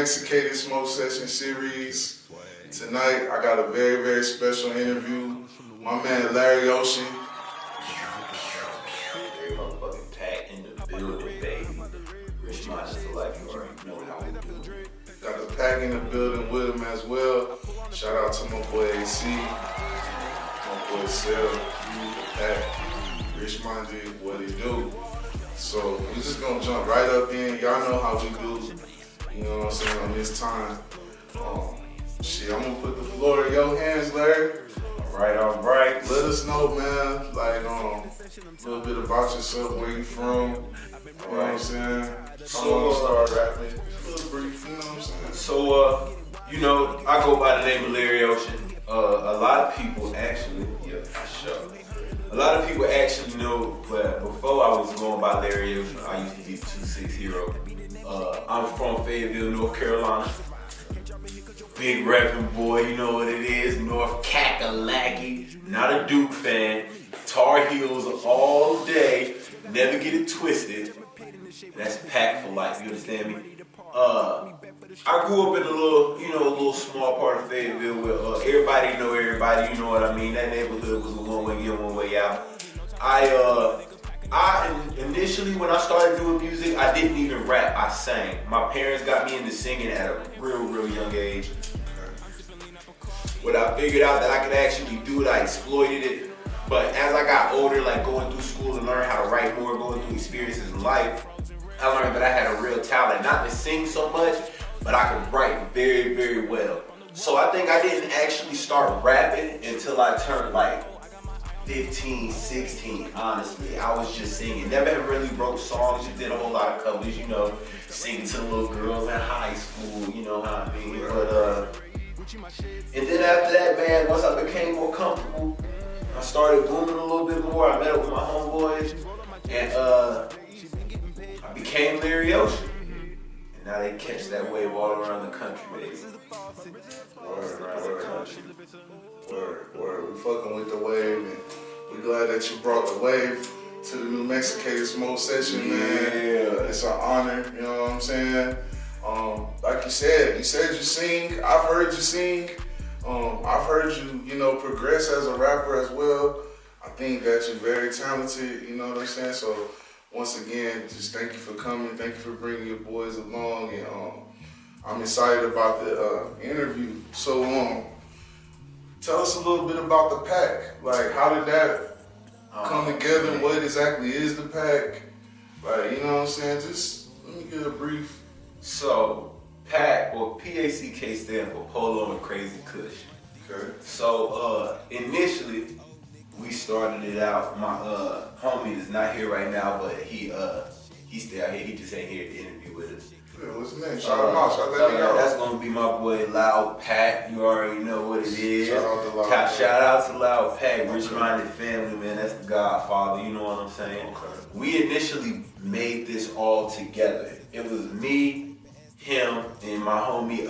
Mexicated Smoke Session series. Tonight, I got a very, very special interview. My man, Larry Ocean. Every motherfucking pack in the building, baby. Rich minds for life, you already know how we do. Got the pack in the building with him as well. Shout out to my boy AC, my boy Sel, the pack. Rich mind did what he do. So we just gonna jump right up in. Y'all know how we do. You know what I'm saying, on this time. Shit, I'm gonna put the floor in your hands, Larry. All right. Let us know, man, like, a little bit about yourself, where you from, you know what I'm saying? So, start rapping, a little brief, you know what I'm saying? So, I go by the name of Larry Ocean. A lot of people actually, a lot of people actually know, but before I was going by Larry Ocean, I used to be 2-6 Hero. I'm from Fayetteville, North Carolina. Big reppin' boy, you know what it is. North Kakalaki, not a Duke fan. Tar Heels all day, never get it twisted. That's packed for life, you understand me? I grew up in a little small part of Fayetteville where everybody know everybody, you know what I mean? That neighborhood was a one way in, one way out. I initially, when I started doing music, I didn't even rap, I sang. My parents got me into singing at a real young age. When I figured out that I could actually do it, I exploited it. But as I got older, like going through school and learn how to write more, going through experiences in life, I learned that I had a real talent, not to sing so much, but I could write very, very well. So I think I didn't actually start rapping until I turned like 15, 16, honestly. I was just singing. Never really wrote songs, just did a whole lot of covers, singing to the little girls in high school, you know how I mean? But, and then after that, man, once I became more comfortable, I started booming a little bit more. I met up with my homeboys, and I became Larry Ocean. And now they catch that wave all around the country, baby. Word. We fucking with the wave, and we glad that you brought the wave to the new Mexicated Smoke Session, man. It's an honor, you know what I'm saying? Like you said you sing. I've heard you sing. I've heard you, progress as a rapper as well. I think that you're very talented, you know what I'm saying? So once again, just thank you for coming. Thank you for bringing your boys along, and I'm excited about the interview. So tell us a little bit about the pack. Like, how did that come together? What exactly is the pack? Like, you know what I'm saying? Just let me get a brief. So, PAC, or P-A-C-K, stand for Polo and Crazy Kush. Okay. So, initially, we started it out. My homie is not here right now, but he's still out here. He just ain't here to interview with us. Yeah, what's his name? Shout him out. That's gonna be my boy Loud Pack. You already know what it is. Shout out to Loud. Shout out to Loud Pack. Rich minded family, man. That's the Godfather. You know what I'm saying? Okay. We initially made this all together. It was me, him, and my homie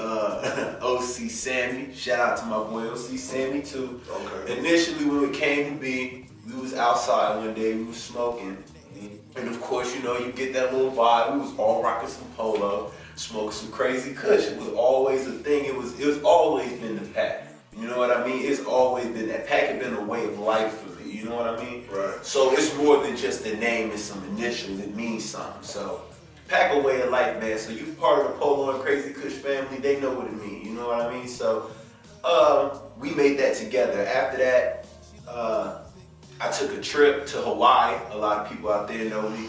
OC Sammy. Shout out to my boy OC Sammy too. Okay. Initially, when it came to be, we was outside one day. We was smoking. And of course, you get that little vibe. We was all rocking some Polo, smoking some Crazy Kush. It was always a thing. It was always been the pack. You know what I mean? It's always been that. Pack had been a way of life for me. You know what I mean? Right. So it's more than just a name and some initials. It means something. So pack a way of life, man. So you part of the Polo and Crazy Kush family. They know what it means. You know what I mean? So we made that together. After that, I took a trip to Hawaii. A lot of people out there know me.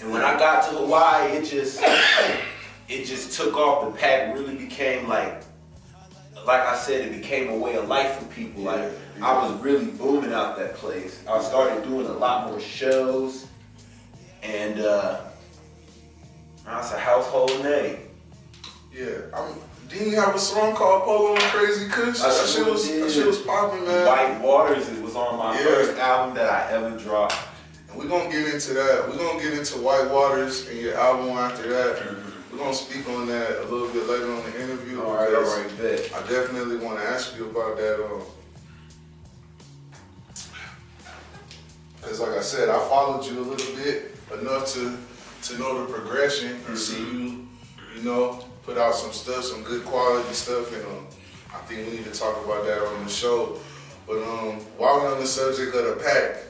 And when I got to Hawaii, it just took off. The pack really became like I said, it became a way of life for people. Like, I was really booming out that place. I started doing a lot more shows, and I was a household name. Yeah, didn't you have a song called Polo and Crazy Kush? That shit was popping, man. White Waters, it was on my first album that I ever dropped. And we're gonna get into that. We're gonna get into White Waters and your album after that. We're gonna speak on that a little bit later on in the interview. All right, bet. I definitely want to ask you about that. Because like I said, I followed you a little bit, enough to know the progression and see you you know, put out some stuff, some good quality stuff, and I think we need to talk about that on the show. But while we're on the subject of the pack,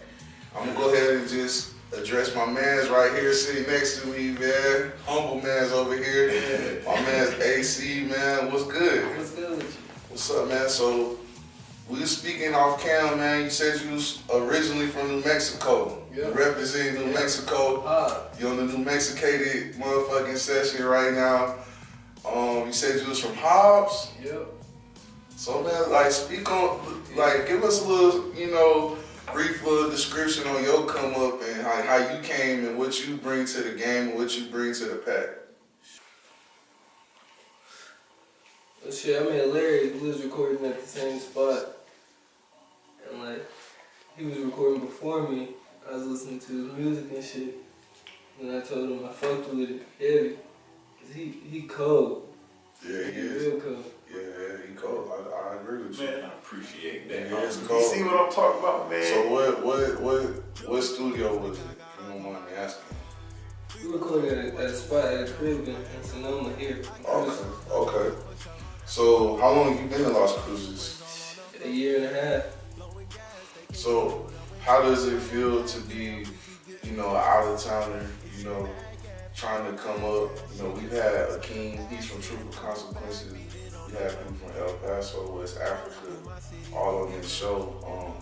I'm gonna go ahead and just address my mans right here sitting next to me, man. Humble man's over here. My man's AC, man. What's good? What's good with you? What's up, man? So, we was speaking off cam, man. You said you was originally from New Mexico. Yep. You representing New Mexico. You're on the New Mexicated motherfucking session right now. You said you was from Hobbs. Yep. So, man, like, speak on, like, give us a little, you know, brief little description on your come up and how you came and what you bring to the game and what you bring to the pack. Well, shit, I met Larry. We was recording at the same spot. And, like, he was recording before me. I was listening to his music and shit. And I told him I fucked with it heavy. Cause he cold. Yeah, he is. Real cold. Yeah, he cold. I agree with you. Man, I appreciate that. Yeah, it's cold. You see what I'm talking about, man? So what studio was it, if you don't mind me asking? We recorded at a spot at a crib in Sauna here. Okay. So how long have you been in Las Cruces? A year and a half. So how does it feel to be, you know, an out-of-towner, you know, trying to come up? You know, we've had Akeem, he's from Truthful Consequences. We had people from El Paso, West Africa, all on this show.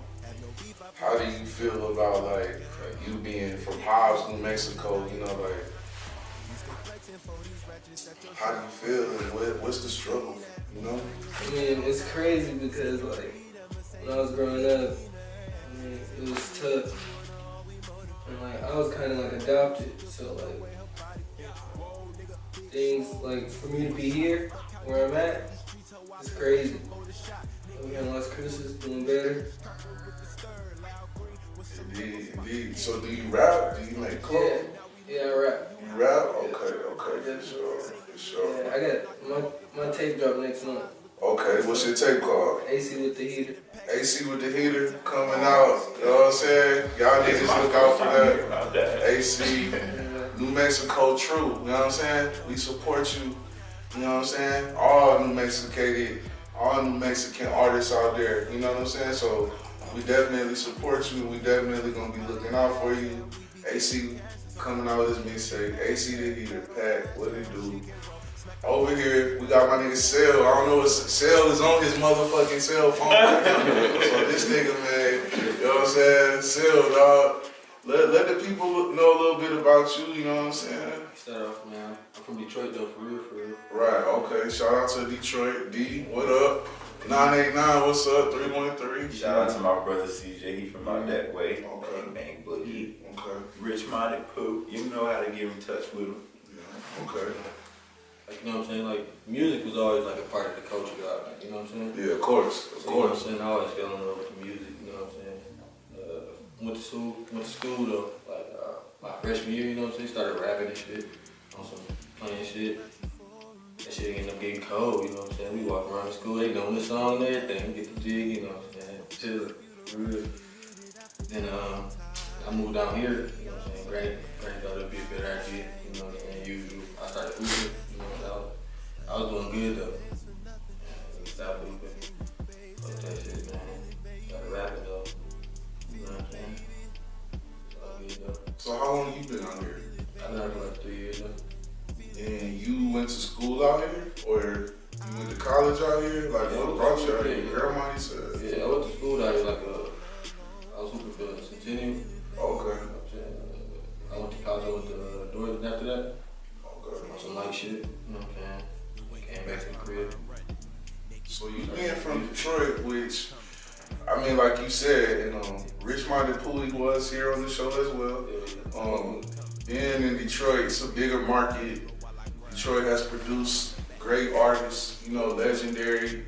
How do you feel about like you being from Hobbs, New Mexico? You know, like how do you feel and what's the struggle? You know? I mean, it's crazy because like when I was growing up, I mean, it was tough, and like I was kind of like adopted, so like things like for me to be here where I'm at, it's crazy. We in Las Cruces doing better. Indeed. So do you rap? Do you make clothes? Yeah, I rap. You rap? Okay, for sure. Yeah, I got my tape drop next month. Okay, what's your tape called? AC with the heater. AC with the heater coming out. You know what I'm saying? Y'all niggas look out for that. AC, New Mexico true. You know what I'm saying? We support you. You know what I'm saying? All New Mexicated, all New Mexican artists out there. You know what I'm saying? So we definitely support you. We definitely gonna be looking out for you. AC coming out with this mixtape. AC the heater, pack. What it do? Over here, we got my nigga Cell. I don't know what Cell is on his motherfucking cell phone. So this nigga, man, you know what I'm saying? Cell, dog. Let the people know a little bit about you, you know what I'm saying? Start off, man. I'm from Detroit, though, for real. Right, okay. Shout out to Detroit. D, what up? 989, what's up? 313. Shout out to my brother CJ, he from out that way. Okay. Bang Boogie. Okay. Rich Minded Pooh. You know how to get in touch with him. Yeah. Okay. Like, you know what I'm saying? Like, music was always like a part of the culture, like, you know what I'm saying? Yeah, of course. You know what I'm saying? I always fell in love with the music, you know what I'm saying? Went to school though, like my freshman year, you know what I'm saying? Started rapping and shit, on some playing shit. That shit ended up getting cold, you know what I'm saying? We walk around the school, they know the song and everything, get the jig, you know what I'm saying? Chillin', for real. Then I moved down here, you know what I'm saying? Granny thought it'd be a better idea, you know what I'm saying? Usual. I started hooping, you know, I was doing good though. We stopped hooping. Fuck that shit, man. Started rapping though. You know what I'm saying? All good though. So how long you been out here? I've been out here like 3 years though. And you went to school out here? Or you went to college out here? Like, Yeah, what brought you out here? yeah. Your grandma, you said? Yeah, I went to school out here like I was hooping for Centennial. Okay. You know what I'm saying? I went to college, I went to Dortmund after that. Okay. On some light shit, you know what I'm saying? Came back to the crib. So you being from Detroit, which, I mean, like you said, Rich Minded Pooh was here on the show as well. Being in Detroit, it's a bigger market. Detroit has produced great artists, you know, legendary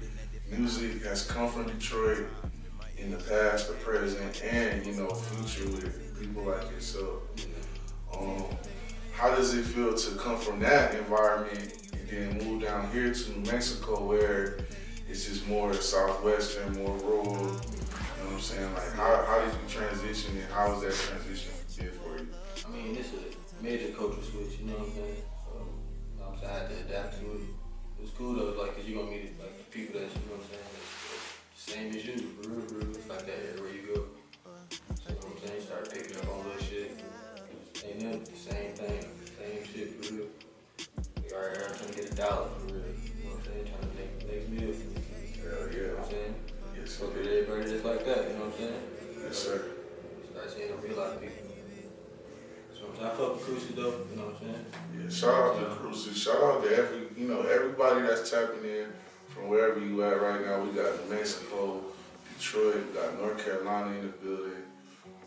music has come from Detroit in the past, the present, and, you know, future with people like yourself. How does it feel to come from that environment and then move down here to New Mexico where it's just more southwestern, more rural, you know what I'm saying? Like, how did you transition and how was that transition been for you? I mean, it's a major culture switch, you know what I'm saying? So, So I had to adapt to it. It was cool though, like, cause you gonna meet like the people that, you know what I'm saying, that's the same as you, for real. It's like that everywhere you go. So, you know what I'm saying, you start picking up on little shit. Ain't nothing, the same thing, same shit, for real. We are here trying to get $1, for real. You know what I'm saying, trying to make the next meal. Hell yeah. You know what I'm saying? Yes, So sir. everybody just like that, you know what I'm saying? Yes, sir. Start seeing a real lot of people. So I fuck with Crucial though, you know what I'm saying? Yeah, shout out to Crucial. Shout out to everybody that's tapping in from wherever you at right now. We got New Mexico, Detroit, we got North Carolina in the building,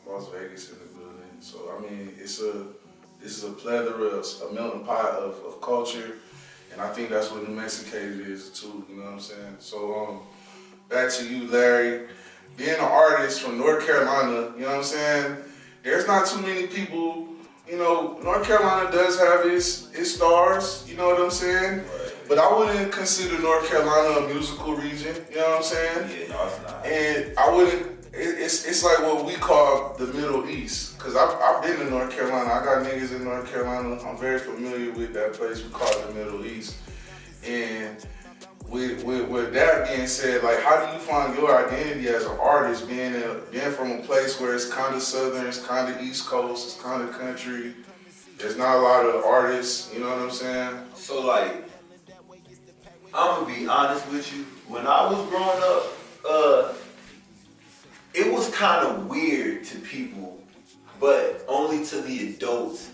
Las Vegas in the building. So I mean, this is a plethora, a melting pot of culture, and I think that's what New Mexicated is too. You know what I'm saying? So back to you, Larry. Being an artist from North Carolina, you know what I'm saying? There's not too many people. You know, North Carolina does have its stars, you know what I'm saying? Right. But I wouldn't consider North Carolina a musical region, you know what I'm saying? Yeah, no, it's not. And I wouldn't, it's like what we call the Middle East. Cause I've been to North Carolina, I got niggas in North Carolina, I'm very familiar with that place, we call it the Middle East. And with that being said, like, how do you find your identity as an artist, being from a place where it's kind of southern, it's kind of East Coast, it's kind of country. There's not a lot of artists, you know what I'm saying? So like, I'm gonna be honest with you. When I was growing up, it was kind of weird to people, but only to the adults.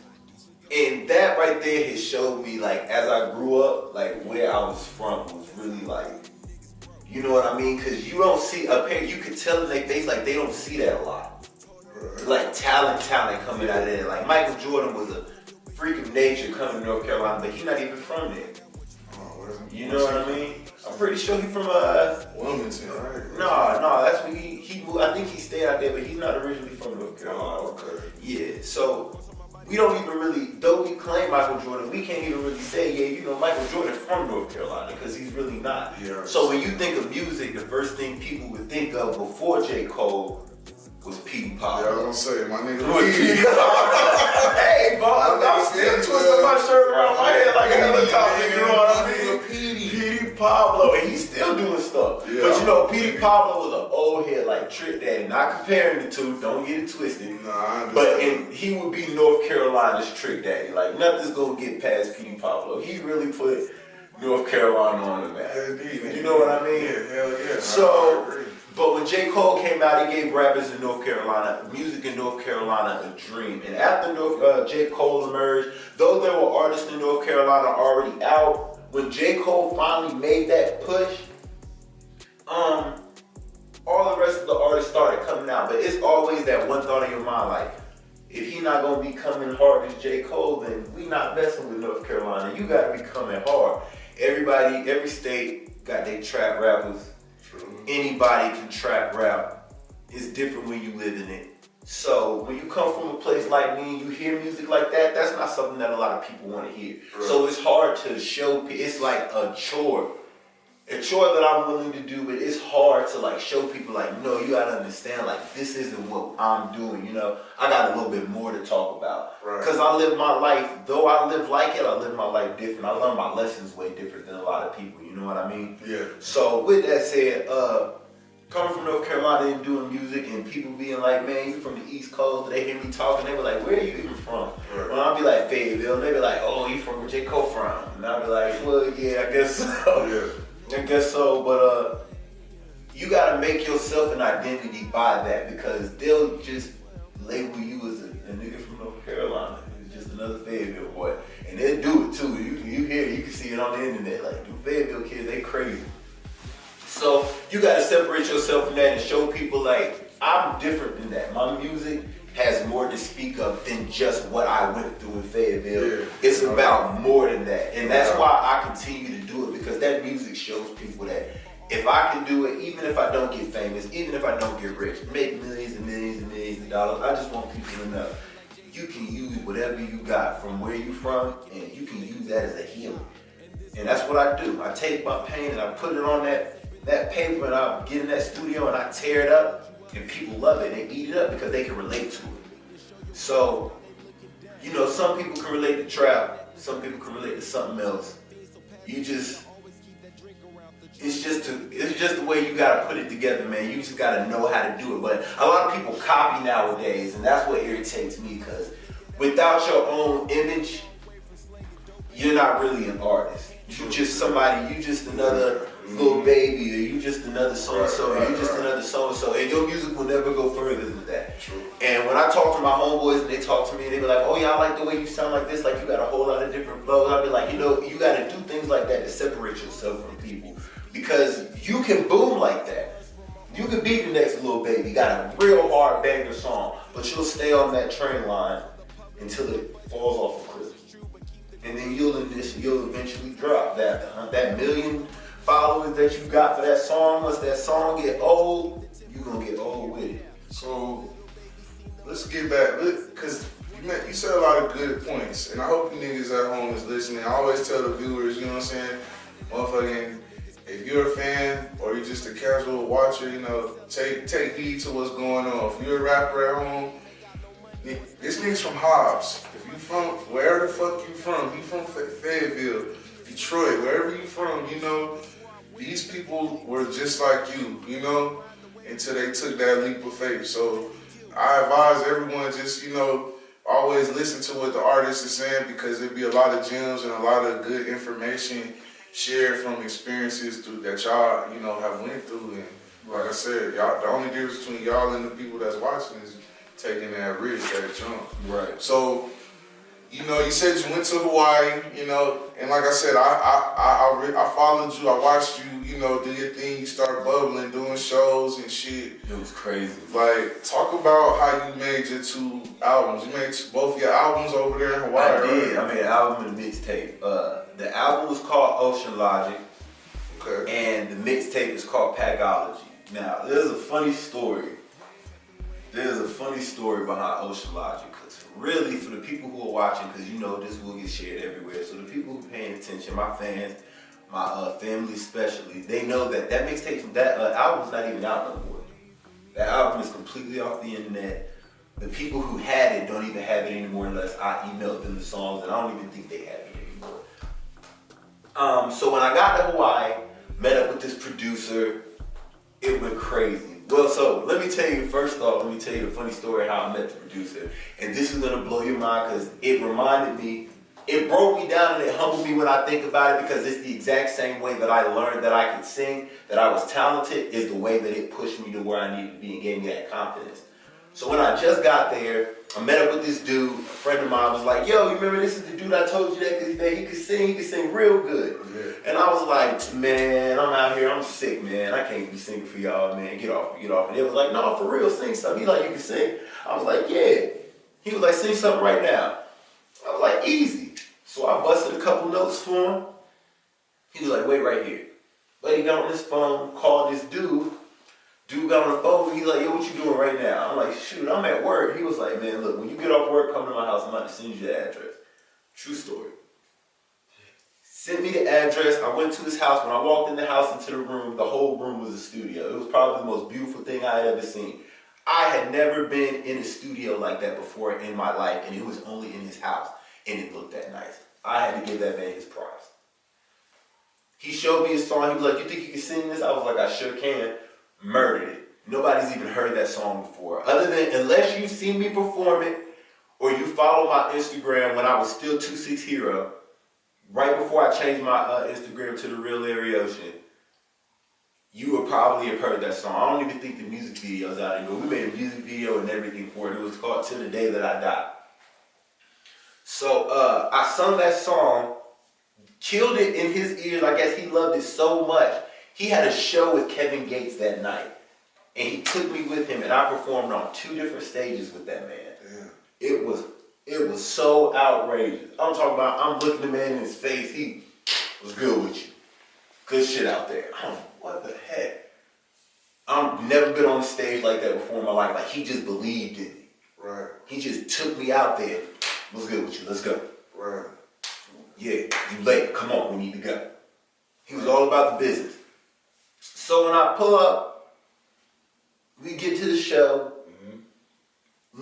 And that right there has showed me, like, as I grew up, like, where I was from was really, like, you know what I mean? Because you don't see, you could tell in their face, like, they don't see that a lot. Right. Like, talent coming out of there. Like, Michael Jordan was a freak of nature coming to North Carolina, but he's not even from there. You know what I mean? I'm pretty sure he's from, Wilmington, right? No, that's where he moved. I think he stayed out there, but he's not originally from North Carolina. Oh, okay. Yeah, so we don't even really, though we claim Michael Jordan, we can't even really say, yeah, you know, Michael Jordan from North Carolina, because he's really not. Yeah, so when you think of music, the first thing people would think of before J. Cole was Petey Pablo. Yeah, I was gonna say, my nigga Petey. Hey, bro, I'm still twisting my shirt around my head like a helicopter, you know what I mean? Petey Pablo, and he's still doing stuff. Yeah. But you know, Petey Pablo was an old head like Trick Daddy. Not comparing the two, don't get it twisted. Nah, I understand. But he would be North Carolina's Trick Daddy. Like, nothing's gonna get past Petey Pablo. He really put North Carolina on the map. Yeah, indeed. You know what I mean? Yeah, hell yeah. So, I agree. but when J. Cole came out, he gave rappers in North Carolina, music in North Carolina, a dream. And after J. Cole emerged, though there were artists in North Carolina already out, when J. Cole finally made that push, all the rest of the artists started coming out. But it's always that one thought in your mind, like, if he not gonna be coming hard as J. Cole, then we not messing with North Carolina. You gotta be coming hard. Everybody, every state got their trap rappers. True. Anybody can trap rap. It's different when you live in it. So when you come from a place like me and you hear music like that, that's not something that a lot of people want to hear. Right. So it's hard to show people. It's like a chore that I'm willing to do, but it's hard to like show people like, no, you gotta understand, like, this isn't what I'm doing, you know? I got a little bit more to talk about. Right. Because I live my life, though I live like it, I live my life different. I learn my lessons way different than a lot of people, you know what I mean? Yeah. So with that said, coming from North Carolina and doing music and people being like, man, you from the East Coast, they hear me talking, they were like, where are you even from? Right. When I'll be like, Fayetteville, they be like, oh, you from where J. Cole from? And I'll be like, well, yeah, I guess so. Yeah. I guess so, but you gotta make yourself an identity by that, because they'll just label you as a nigga from North Carolina. It's just another Fayetteville boy. And they'll do it too. You hear it, you can see it on the internet. Like, the Fayetteville kids, they crazy. So you gotta separate yourself from that and show people like, I'm different than that. My music has more to speak of than just what I went through in Fayetteville. Yeah. It's about more than that. And that's why I continue to do it, because that music shows people that if I can do it, even if I don't get famous, even if I don't get rich, make millions and millions and millions of dollars, I just want people to know you can use whatever you got from where you from, and you can use that as a healing. And that's what I do. I take my pain and I put it on that paper, and I get in that studio and I tear it up, and people love it. They eat it up because they can relate to it. So, you know, some people can relate to trap, Some people can relate to something else. It's just the way you gotta put it together, man. You just gotta know how to do it. But a lot of people copy nowadays, and that's what irritates me, because without your own image, you're not really an artist. You just somebody, you just another Lil Baby, or you just another so-and-so, or you just another so-and-so, and your music will never go further than that. And when I talk to my homeboys and they talk to me, they be like, oh yeah, I like the way you sound like this, like you got a whole lot of different flows. I'll be like, you know, you gotta do things like that to separate yourself from people, because you can boom like that. You could be the next Lil Baby, got a real hard banger song, but you'll stay on that train line until it falls off a cliff. And then you'll eventually drop that million followers that you got for that song. Once that song get old, you're gonna get old with it. So let's get back, because you said a lot of good points, and I hope you niggas at home is listening. I always tell the viewers, you know what I'm saying, motherfucking, if you're a fan or you're just a casual watcher, you know, take heed to what's going on. If you're a rapper at home, this nigga's from Hobbs. If you from wherever the fuck you from Fayetteville, Detroit, wherever you from, you know, these people were just like you know, until they took that leap of faith. So I advise everyone just, you know, always listen to what the artist is saying, because there'd be a lot of gems and a lot of good information shared from experiences that y'all, you know, have went through. And like I said, y'all, the only difference between y'all and the people that's watching is taking that risk, that jump. Right. So, you know, you said you went to Hawaii, you know, and like I said, I followed you, I watched you, you know, do your thing, you started bubbling, doing shows and shit. It was crazy. Like, talk about how you made your 2 albums. You made both your albums over there in Hawaii, I did. right? I made an album and a mixtape. The album was called Ocean Logic, Okay. and the mixtape is called Packology. Now, there's a funny story. There's a funny story behind Ocean Logic, because really, for the people who are watching, because you know this will get shared everywhere, so the people who are paying attention, my fans, my family especially, they know that mixtape, that album's not even out no more. That album is completely off the internet. The people who had it don't even have it anymore unless I emailed them the songs, and I don't even think they have it anymore. So when I got to Hawaii, met up with this producer, it went crazy. Well, so let me tell you, first off, let me tell you the funny story how I met the producer. And this is gonna blow your mind, because it reminded me, it broke me down and it humbled me when I think about it, because it's the exact same way that I learned that I could sing, that I was talented, is the way that it pushed me to where I needed to be and gave me that confidence. So when I just got there, I met up with this dude. A friend of mine was like, yo, you remember this is the dude I told you that he could sing real good. Yeah. And I was like, man, I'm out here, I'm sick, man. I can't be singing for y'all, man. Get off. And they was like, no, for real, sing something. He like, you can sing? I was like, yeah. He was like, sing something right now. I was like, easy. So I busted a couple notes for him. He was like, wait right here. But he got on his phone, called this dude. Dude got on the phone, he's like, yo, what you doing right now? I'm like, shoot, I'm at work. He was like, man, look, when you get off work, come to my house, I'm about to send you the address. True story. Sent me the address, I went to his house. When I walked in the house into the room, the whole room was a studio. It was probably the most beautiful thing I had ever seen. I had never been in a studio like that before in my life, and it was only in his house, and it looked that nice. I had to give that man his prize. He showed me his song, he was like, you think you can sing this? I was like, I sure can. Murdered it. Nobody's even heard that song before. Other than, unless you've seen me perform it, or you follow my Instagram when I was still 26 Hero, right before I changed my Instagram to The Real Larry Ocean, you would probably have heard that song. I don't even think the music video's out anymore. We made a music video and everything for it. It was called Till the Day That I Die. So I sung that song, killed it in his ears. I guess he loved it so much. He had a show with Kevin Gates that night, and he took me with him, and I performed on 2 different stages with that man. Yeah. It was so outrageous. I'm talking about, I'm looking the man in his face, he was good with you. Good shit out there. I'm like, what the heck? I've never been on a stage like that before in my life. Like, he just believed in me. Right. He just took me out there. What's good with you? Let's go. Right. Yeah, you late. Come on, we need to go. He was all about the business. So when I pull up, we get to the show.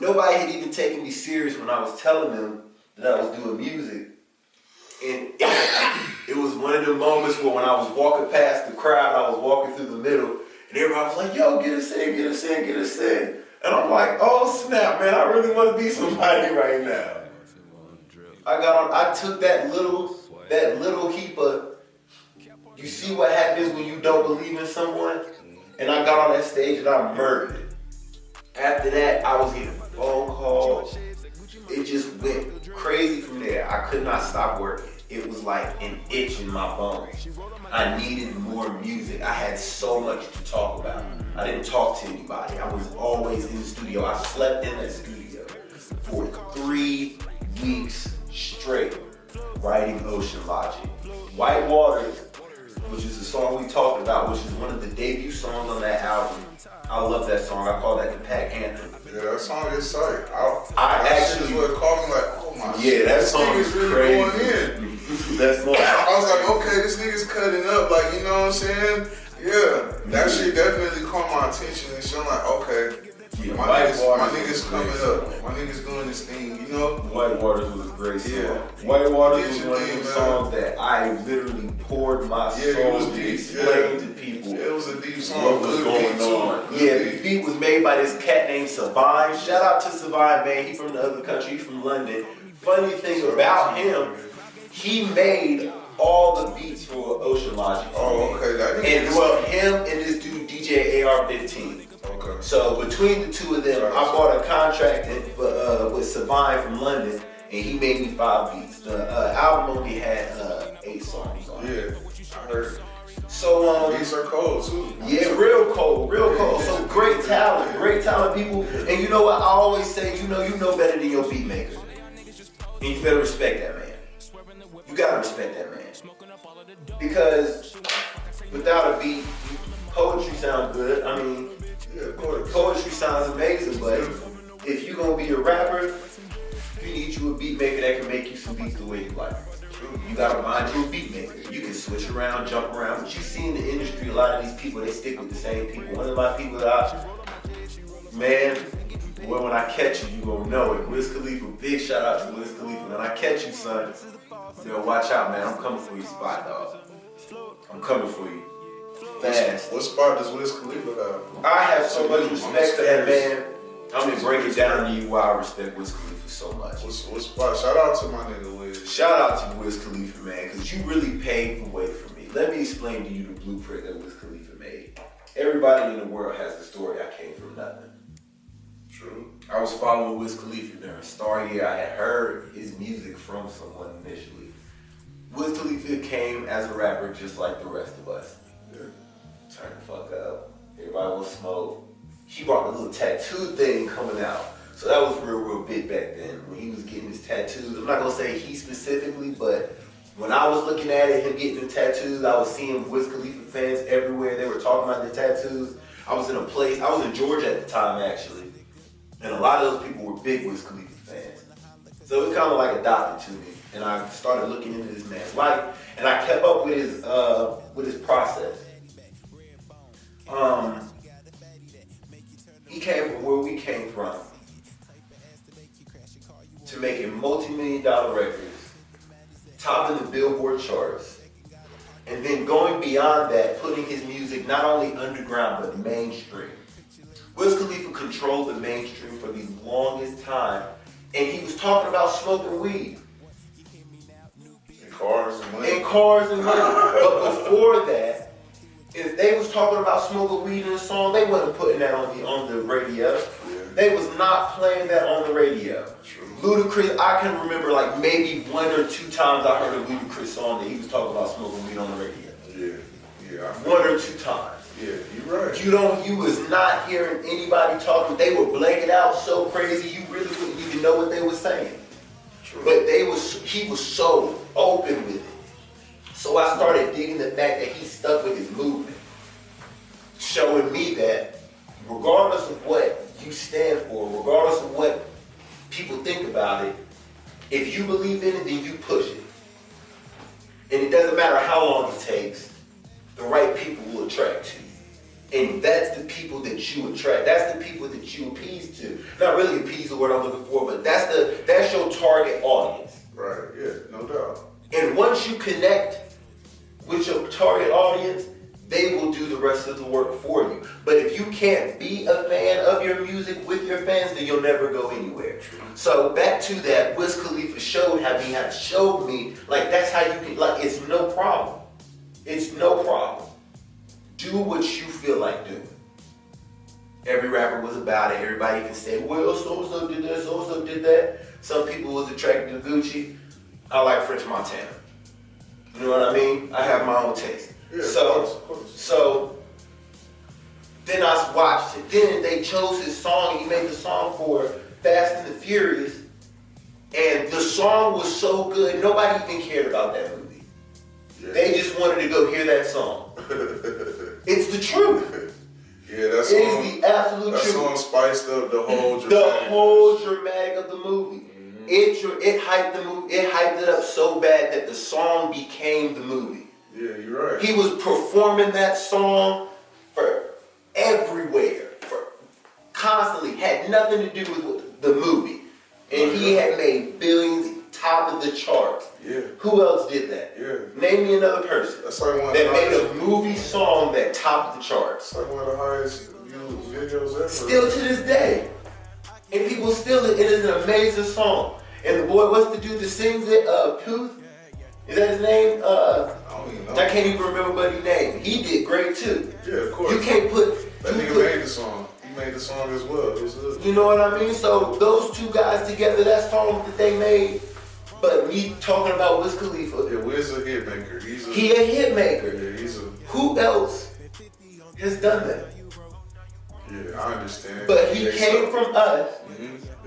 Nobody had even taken me serious when I was telling them that I was doing music. And it was one of the moments where when I was walking past the crowd, I was walking through the middle, and everybody was like, yo, get us in, get us in, get us in. And I'm like, oh snap, man, I really want to be somebody right now. I took that little heap of, you see what happens when you don't believe in someone? And I got on that stage and I murdered it. After that, I was getting phone calls. It just went crazy from there. I could not stop working. It was like an itch in my bones. I needed more music. I had so much to talk about. I didn't talk to anybody. I was always in the studio. I slept in that studio for 3 weeks straight, writing Ocean Logic. White Waters, which is the song we talked about, which is one of the debut songs on that album. I love that song. I call that the Pack Anthem. Yeah, that song is sick. I actually would call me like, oh my yeah, shit, that song is really crazy. going in. That song. I was like, okay, this nigga's cutting up, like, you know what I'm saying? Yeah, that shit definitely caught my attention and shit. I'm like, okay, Yeah, my niggas coming up. My niggas doing this thing, you know? White Waters was a great song. Yeah. White Waters was Get one of your them thing, songs that I literally poured my Yeah, it soul was to deep. explain Yeah. to people It was a deep song. what was Good going beat, on. too. Yeah, Good the beat. beat was made by this cat named Savine. Shout out to Savine, man. He from the other country. He's from London. Funny thing about him, he made all the beats for Ocean Logic. Oh, okay. That nigga And well, him and this dude DJ AR-15. Okay. So between the two of them, I bought a contract with Savine from London, and he made me 5 beats. The album only had 8 songs on it. Yeah, I heard. So Beats are cold too. yeah, real cold. So great talent, people. And you know what? I always say, you know better than your beat maker, and you better respect that man. You gotta respect that man, because without a beat, poetry sounds good. I mean, Yeah, of course. poetry sounds amazing, but if you're gonna be a rapper, you need you a beat maker that can make you some beats the way you like. You gotta find you a beat maker. You can switch around, jump around. But you see in the industry, a lot of these people, they stick with the same people. One of my people that man, boy, when I catch you, you gonna know it. Wiz Khalifa, big shout out to Wiz Khalifa. When I catch you, son, yo, watch out, man. I'm coming for you, spot dog. I'm coming for you. Fast. What spot does Wiz Khalifa have? I have so much respect for that man. I'm gonna break it down to you why I respect Wiz Khalifa so much. What spot? Shout out to my nigga Wiz. Shout out to Wiz Khalifa, man, because you really paved the way for me. Let me explain to you the blueprint that Wiz Khalifa made. Everybody in the world has a story. I came from nothing. True. I was following Wiz Khalifa during Star Year. I had heard his music from someone initially. Wiz Khalifa came as a rapper just like the rest of us. Turn the fuck up. Everybody will smoke. He brought the little tattoo thing coming out. So that was real big back then when he was getting his tattoos. I'm not gonna say he specifically, but when I was looking at it, him getting the tattoos, I was seeing Wiz Khalifa fans everywhere. They were talking about the tattoos. I was in Georgia at the time actually. And a lot of those people were big Wiz Khalifa fans. So it was kind of like adopted to me. And I started looking into this man's life, and I kept up with his process. He came from where we came from to making multi-million-dollar records, topping the Billboard charts, and then going beyond that, putting his music not only underground but mainstream. Wiz Khalifa controlled the mainstream for the longest time, and he was talking about smoking weed. Cars and money. But before that, if they was talking about smoking weed in a song, they wasn't putting that on the radio. Yeah. They was not playing that on the radio. True. Ludacris, I can remember like maybe 1 or 2 times I heard a Ludacris song that he was talking about smoking weed on the radio. Yeah. 1 or 2 times. Yeah, you're right. You was not hearing anybody talking. They were blanking out so crazy you really wouldn't even know what they were saying. True. But he was so open with it. So I started digging the fact that he stuck with his movement, showing me that regardless of what you stand for, regardless of what people think about it, if you believe in it, then you push it. And it doesn't matter how long it takes, the right people will attract to you. And that's the people that you attract. That's the people that you appease to. Not really appease the word I'm looking for, but that's your target audience. Right, yeah, no doubt. And once you connect with your target audience, they will do the rest of the work for you. But if you can't be a fan of your music with your fans, then you'll never go anywhere. So back to that, Wiz Khalifa showed me, like, that's how you can, like, it's no problem. It's no problem. Do what you feel like doing. Every rapper was about it. Everybody can say, well, so-and-so did this, so-and-so did that. Some people was attracted to Gucci. I like French Montana. You know what I mean? I have my own taste. Yeah, of course. So then I watched it. Then they chose his song. He made the song for Fast and the Furious. And the song was so good, nobody even cared about that movie. Yeah. They just wanted to go hear that song. It's the truth. Yeah, that song. It is the absolute truth. That song spiced up the whole dramatic. The whole dramatic of the movie. Mm-hmm. It hyped the movie. It hyped it up so bad that the song became the movie. Yeah, you're right. He was performing that song for everywhere, for constantly. Had nothing to do with the movie, and he had made billions, top of the charts. Yeah. Who else did that? Yeah. Name me another person That's like one that made a movie song that topped the charts. It's like one of the highest viewed videos ever. Still to this day, and people still. It is an amazing song. And the boy, what's the dude that sings it? Puth? Is that his name? I don't even know. I can't even remember what his name. He did great too. Yeah, of course. You can't put. That nigga made the song. He made the song as well. It was good. You know what I mean? So those two guys together, that song that they made. But me talking about Wiz Khalifa. Yeah, Wiz a hit maker. He a hit maker. Yeah, he's a. Who else has done that? Yeah, I understand. But he came from us.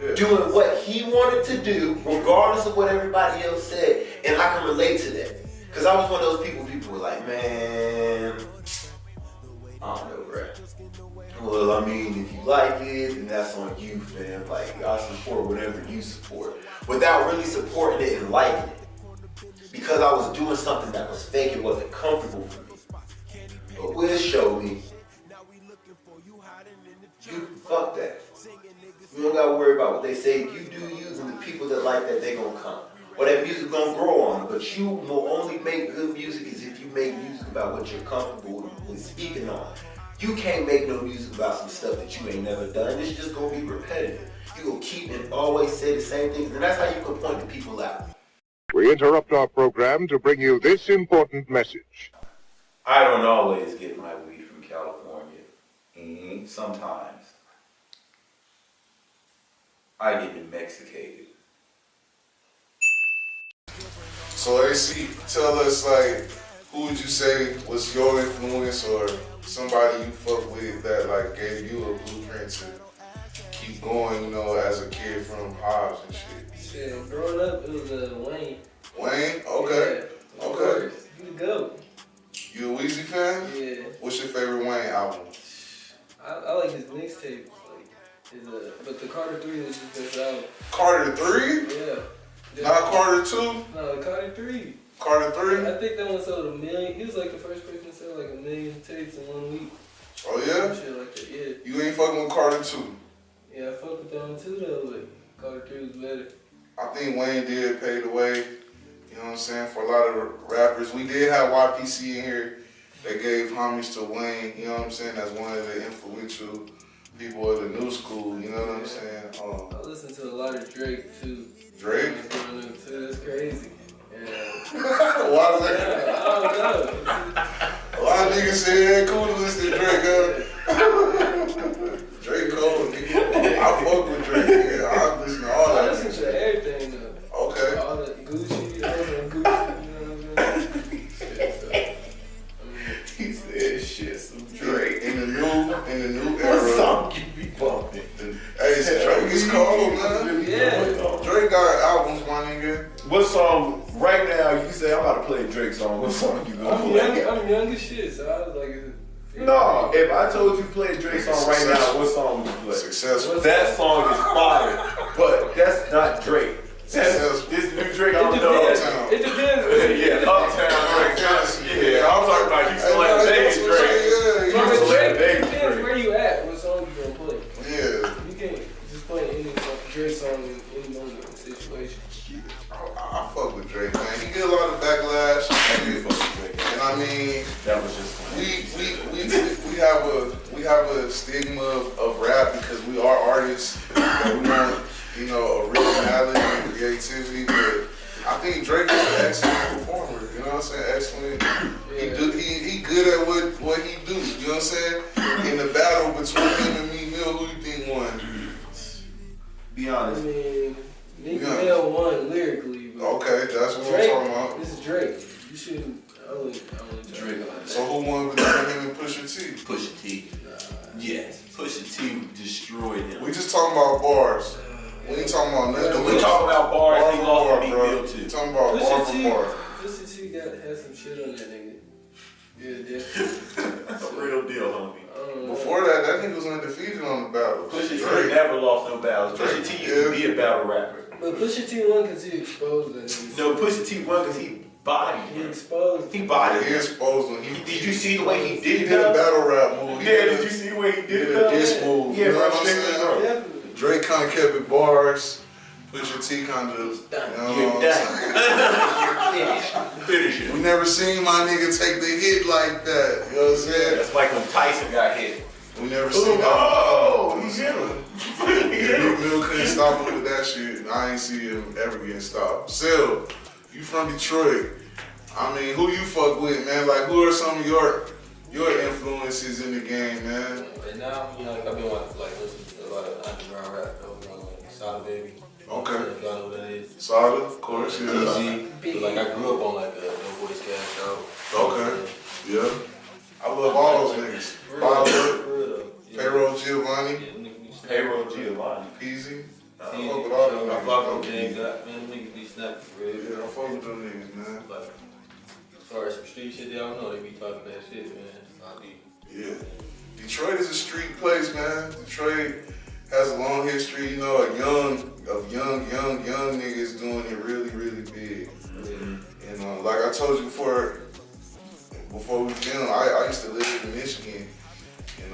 Yeah. Doing what he wanted to do, regardless of what everybody else said, and I can relate to that. Because I was one of those people were like, man, I don't know, bruh. Well, I mean, if you like it, then that's on you, fam. Like, I support whatever you support. Without really supporting it and liking it. Because I was doing something that was fake, it wasn't comfortable for me. But Wiz showed me, you fuck that. You don't gotta worry about what they say. You do you, and the people that like that, they gonna come. Or that music gonna grow on. But you will only make good music is if you make music about what you're comfortable with speaking on. You can't make no music about some stuff that you ain't never done. It's just gonna be repetitive. You gonna keep and always say the same things, and that's how you can point the people out. We interrupt our program to bring you this important message. I don't always get my weed from California. Sometimes. I get it Mexicated. So AC, tell us, like, who would you say was your influence or somebody you fuck with that like gave you a blueprint to keep going, you know, as a kid from Hobbs and shit? Shit, growing up, it was Wayne. Wayne? Okay. Yeah, Okay. You the GOAT. You a Weezy fan? Yeah. What's your favorite Wayne album? I like his mixtapes. But the Carter 3 was his best album. Carter 3? Yeah. Not Carter 2? No, Carter 3. Carter 3? I think that one sold 1 million. He was like the first person to sell like 1 million tapes in 1 week. Oh yeah? Shit like that, yeah. You ain't fucking with Carter 2? Yeah, I fuck with that one too though, but Carter 3 was better. I think Wayne did pave the way, you know what I'm saying, for a lot of rappers. We did have YPC in here that gave homage to Wayne, you know what I'm saying, as one of the influential people of the new school, you know what I'm saying? I listen to a lot of Drake too. Drake? That's crazy. Yeah. Why is that? I don't know. A lot of niggas say it ain't cool to listen to Drake, huh? Drake cold, nigga. I fuck with Drake, nigga. I listen to all that. I listen to everything though. Okay. All the Gucci, I listen to Gucci, you know what I'm saying? Shit, so, He said shit, some Drake. In the new era. What song you be bumping? Hey, Drake is cold, man. yeah. Drake got albums, my nigga. What song, right now, you say I'm about to play a Drake song, what song you gonna play? I'm young as shit, so I was like... No, if I told you play a Drake song right now, what song would you play? Successful. That song is fire, but that's not Drake. That's this new Drake. I don't know. It depends. Yeah, Uptown Drake. Yeah, I'm talking about you still like baby Drake. Yeah, Drake depends where you at, what song you gonna play. Yeah. You can't just play any Drake song in any moment or situation. I fuck with Drake, man. He get a lot of we have a stigma of rap because we are artists that we want, you know, originality and creativity, but I think Drake is an excellent performer, you know what I'm saying? Excellent. He good at what he do, you know what I'm saying? In the battle between him and Meek Mill, who you think won? Be honest. I mean, Meek Mill won lyrically. But okay, that's what Drake, I'm talking about. This is Drake. You shouldn't. I would Drake. So who won between him and Pusha T? Pusha T. Yes, Pusha T destroyed him. We just talking about bars. We ain't talking about nothing. We talking about bars. He lost to Meek Mill too. We talking about bar for bar. Pusha T had some shit on that nigga. Yeah, definitely. That's a real deal, homie. Before that nigga was undefeated on the battle. Pusha T never lost no battles. Pusha T used to be a battle rapper. But Pusha T won because he exposed that nigga. No, Pusha T won because he bodied He him. exposed. He bodied He him. exposed him. Did you see the way he did He it? did a battle rap move. Yeah, did you see the way he did it? a diss move. Yeah, You know bro, what I'm saying? bro. Definitely. Drake kind of kept it bars. Pusha T kind of, You're done. Finish it. We never seen my nigga take the hit like that. You know what I'm saying? That's like when Tyson got hit. We never seen that. Oh, he hit him. Meek Mill couldn't stop him with that shit. I ain't see him ever getting stopped. Sil, you from Detroit. I mean, who you fuck with, man? Like, who are some of your influences in the game, man? Right now, you know, like, I've been watching, like, listening to a lot of underground rap, you know, like Sauna Baby. Okay. Y'all know what that is? Sada, of course, yeah. Easy. So, like, I grew up on, like, a No Voice Cash Out. Okay, yeah. I love all those niggas. Bob, Payroll Giovanni, Payroll Giovanni. Peasy. I fuck I with all them. fuck with them. Man, niggas be snapping for real. Yeah, I fuck with them niggas, man. Like, as far as some street shit, they don't know. They be talking that shit, man. I be. Yeah. Detroit is a street place, man. Detroit has a long history, you know, of young niggas doing it really, really big. And like I told you before we filmed, I used to live in Michigan, and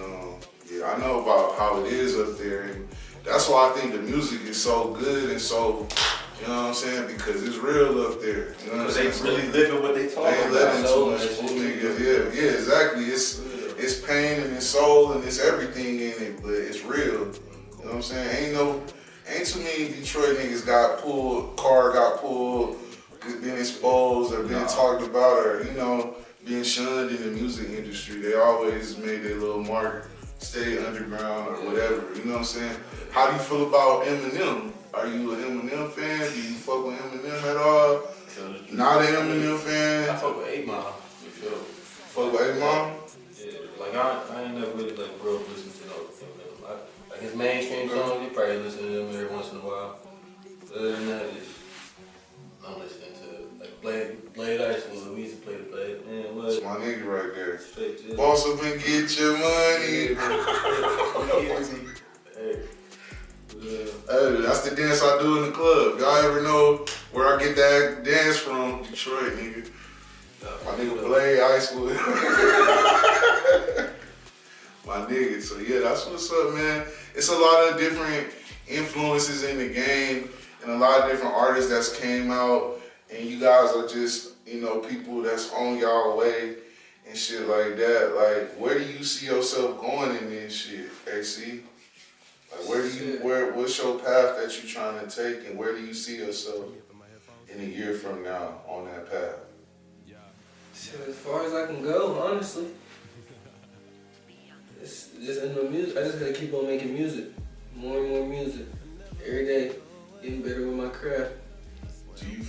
yeah, I know about how it is up there, and that's why I think the music is so good and so, you know what I'm saying, because it's real up there. You know what I'm saying? They really living what they They talking ain't about. letting too much fool niggas. Yeah, exactly. It's pain and it's soul and it's everything in it, but it's real. You know what I'm saying? Ain't too many Detroit niggas got pulled, been exposed or been talked about or, you know, being shunned in the music industry. They always made their little mark, stay underground or whatever. You know what I'm saying? How do you feel about Eminem? Are you an Eminem fan? Do you fuck with Eminem at all? Not an Eminem I fan? fuck with 8 Mile, for sure. Fuck with 8 Mile? Yeah, like I ain't never really like grew up listening to no Eminem. Like his mainstream songs, you probably listen to them every once in a while. Other than that, I'm listening to like Blade Ice when we used to play the Blade. Man, what? That's my nigga right there. Straight to Boss up and get your money. Hey, that's the dance I do in the club. Y'all ever know where I get that dance from? Detroit, nigga. My nigga Blade Ice with my nigga. So yeah, that's what's up, man. It's a lot of different influences in the game and a lot of different artists that's came out, and you guys are just, you know, people that's on y'all way and shit like that. Like, where do you see yourself going in this shit, AC? Like, what's your path that you're trying to take, and where do you see yourself in a year from now on that path? So as far as I can go, honestly, it's just in my music. I just gotta keep on making music, more and more music, every day, getting better with my craft. Do you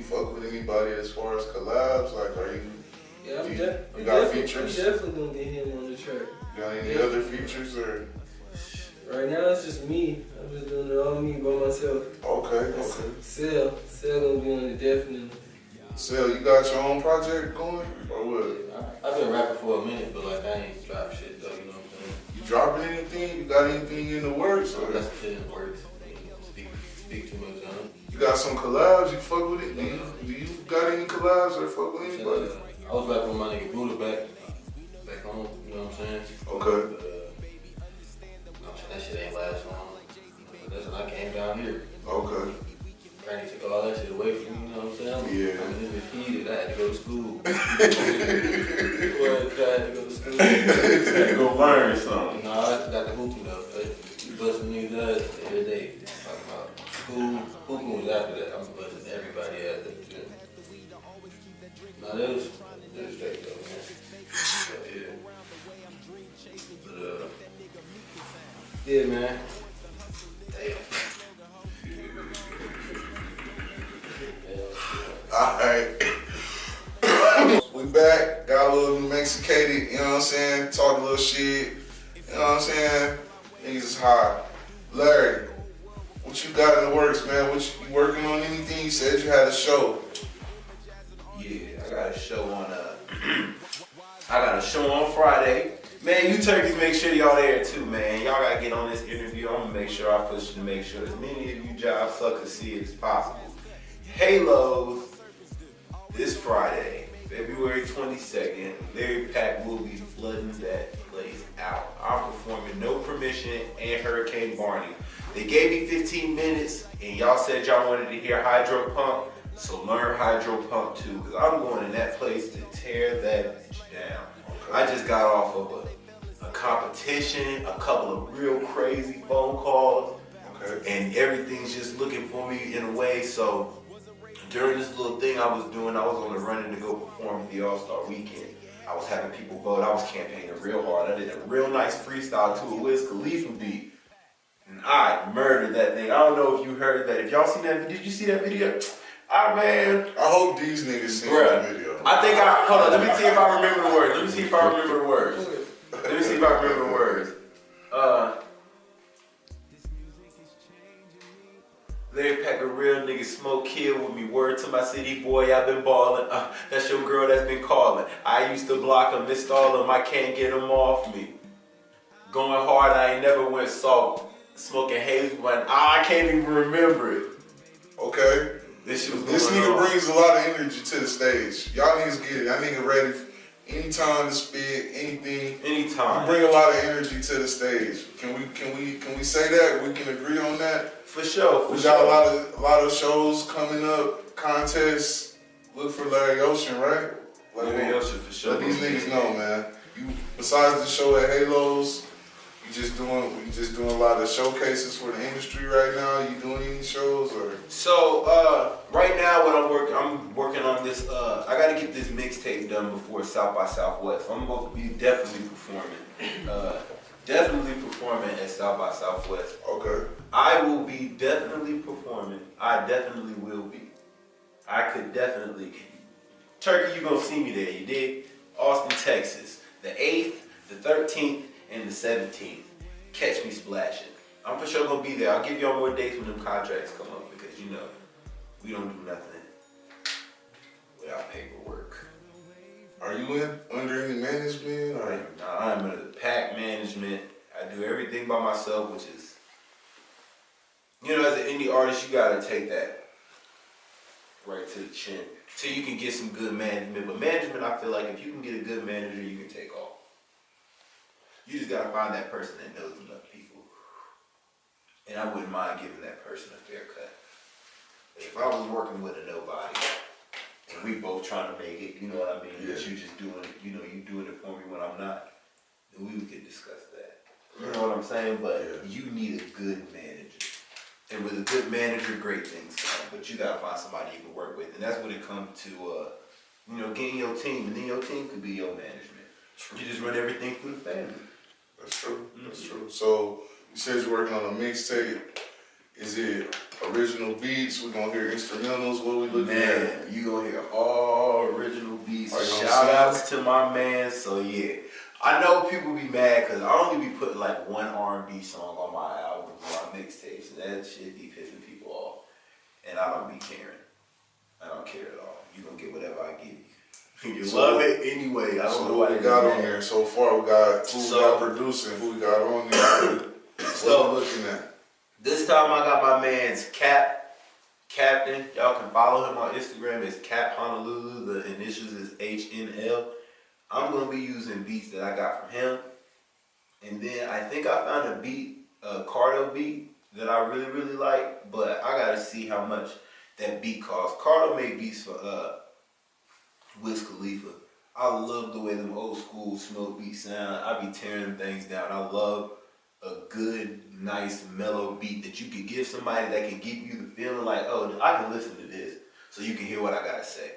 fuck with anybody as far as collabs? Like, are you? Yeah, You got features? I'm definitely gonna get him on the track. Got any other features or? Right now it's just me. I'm just doing it all me by myself. Okay. Sell gonna be on it definitely. Sel, you got your own project going or what? I've been rapping for a minute, but like I ain't dropped shit though, you know what I'm saying? You dropping anything? You got anything in the works? Or That's the shit in the works. Speak too much on it. you got some collabs? You fuck with it? Do you got any collabs or fuck with anybody? I was rapping with my nigga Buddha back home, you know what I'm saying? Okay. But, that shit ain't last long. But that's when I came down here. Okay. Granny took all that shit away from me, you know what I'm saying? Yeah. I mean, it was heated. I had to go to school. I had to go to school. Go learn something. got the hooping though. We busting niggas ass every day. Talking about school, hooping was after that. I'm busting everybody ass at the gym. Nah, that was straight though, man. But, yeah. But, yeah, man. Damn. Alright. We back, got a little Mexicated, you know what I'm saying? Talk a little shit, you know what I'm saying? Niggas is high. Larry, what you got in the works, man? You working on anything? You said you had a show. Yeah, I got a show on I got a show on Friday. Man, you turkeys, make sure y'all there too, man. Y'all gotta get on this interview. I'm gonna make sure I push to make sure as many of you job suckers see it as possible. Halos this Friday, February 22nd, Larry Pack will be flooding that place out. I'm performing No Permission and Hurricane Barney. They gave me 15 minutes and y'all said y'all wanted to hear Hydro Pump, so learn Hydro Pump too, because I'm going in that place to tear that bitch down. I just got off of a competition, a couple of real crazy phone calls, and everything's just looking for me in a way, so during this little thing I was doing, I was on the running to go perform at the All-Star Weekend. I was having people vote. I was campaigning real hard. I did a real nice freestyle to a Wiz Khalifa beat. And I murdered that thing. I don't know if you heard that. If y'all seen that, did you see that video? Man. I hope these niggas seen that video. I think hold on, let me see if I remember the words. Let me see if I remember the words. Let me see if I remember the words. Larry Pack a real nigga, smoke kill with me. Word to my city boy, I've been ballin'. That's your girl that's been calling. I used to block them, missed all them, I can't get them off me. Going hard, I ain't never went soft. Smoking haze when I can't even remember it. Okay. This nigga brings a lot of energy to the stage. Y'all niggas get it. That nigga ready anytime to spit, anything. Anytime. You bring a lot of energy to the stage. Can we say that? We can agree on that? For sure. We got a lot of shows coming up, contests. Look for Larry Ocean, right? Larry Ocean for sure. Let these niggas know, man. You besides the show at Halos, we just doing a lot of showcases for the industry right now. You doing any shows or? So right now, what I'm working on this. I got to get this mixtape done before South by Southwest. I'm going to be definitely performing. Definitely performing at South by Southwest. Okay. I will be definitely performing. I definitely will be. I could definitely. Turkey, you gonna see me there, you dig? Austin, Texas. The 8th, the 13th, and the 17th. Catch me splashing. I'm for sure gonna be there. I'll give y'all more dates when them contracts come up because you know, we don't do nothing without paperwork. Are you under any management? Or? Nah, I'm under the pack management. I do everything by myself, which is, you know, as an indie artist, you gotta take that right to the chin till you can get some good management. But management, I feel like if you can get a good manager, you can take off. You just gotta find that person that knows enough people. And I wouldn't mind giving that person a fair cut. If I was working with a nobody, and we both trying to make it, you know what I mean? Yeah. But you just doing it, you know, you doing it for me when I'm not, then we could discuss that. You know what I'm saying? But you need a good manager. And with a good manager, great things come. But you gotta find somebody you can work with. And that's when it comes to, you know, getting your team. And then your team could be your management. True. You just run everything through the family. That's true. That's true. So you said you're working on a mixtape. Is it original beats? We're gonna hear instrumentals. What we looking at? Man, you gonna hear all original beats. Shout Outs to my man. So yeah, I know people be mad because I only be putting like one R&B song on my album, on my mixtapes, and that shit be pissing people off. And I don't be caring. I don't care at all. You gonna get whatever I give you. You love it anyway. I don't know what we got on there so far. We got who we got producing, who we got on there. What we looking at? This time I got my man's Captain. Y'all can follow him on Instagram. It's Cap Honolulu. The initials is HNL. I'm gonna be using beats that I got from him. And then I think I found a beat, a Cardo beat that I really, really like, but I gotta see how much that beat costs. Cardo made beats for Wiz Khalifa. I love the way them old school smoke beats sound. I be tearing them things down. I love a good, nice, mellow beat that you could give somebody that can give you the feeling like, oh, I can listen to this, so you can hear what I gotta say.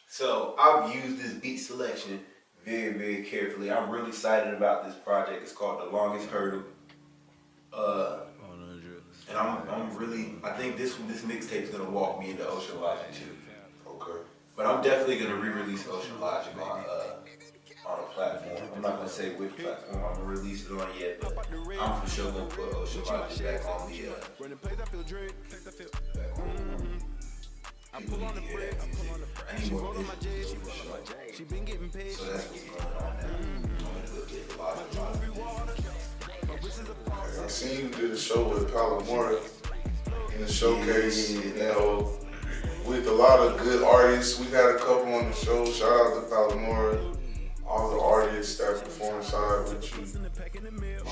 So I've used this beat selection very, very carefully. I'm really excited about this project. It's called The Longest Hurdle. And I think this mixtape is gonna walk me into Ocean Logic too. Okay. But I'm definitely gonna re-release Ocean Logic on a platform. I'm not gonna say which platform I'm gonna release it on yet, but I'm for sure gonna put Ocean Logic back on the people need to hear that music. I need more visuals for sure. So that's what's going on now. I'm gonna go get Logic. I seen you did a show with Palomora in the showcase, you know, with a lot of good artists. We had a couple on the show. Shout out to Palomora, all the artists that performed side with you.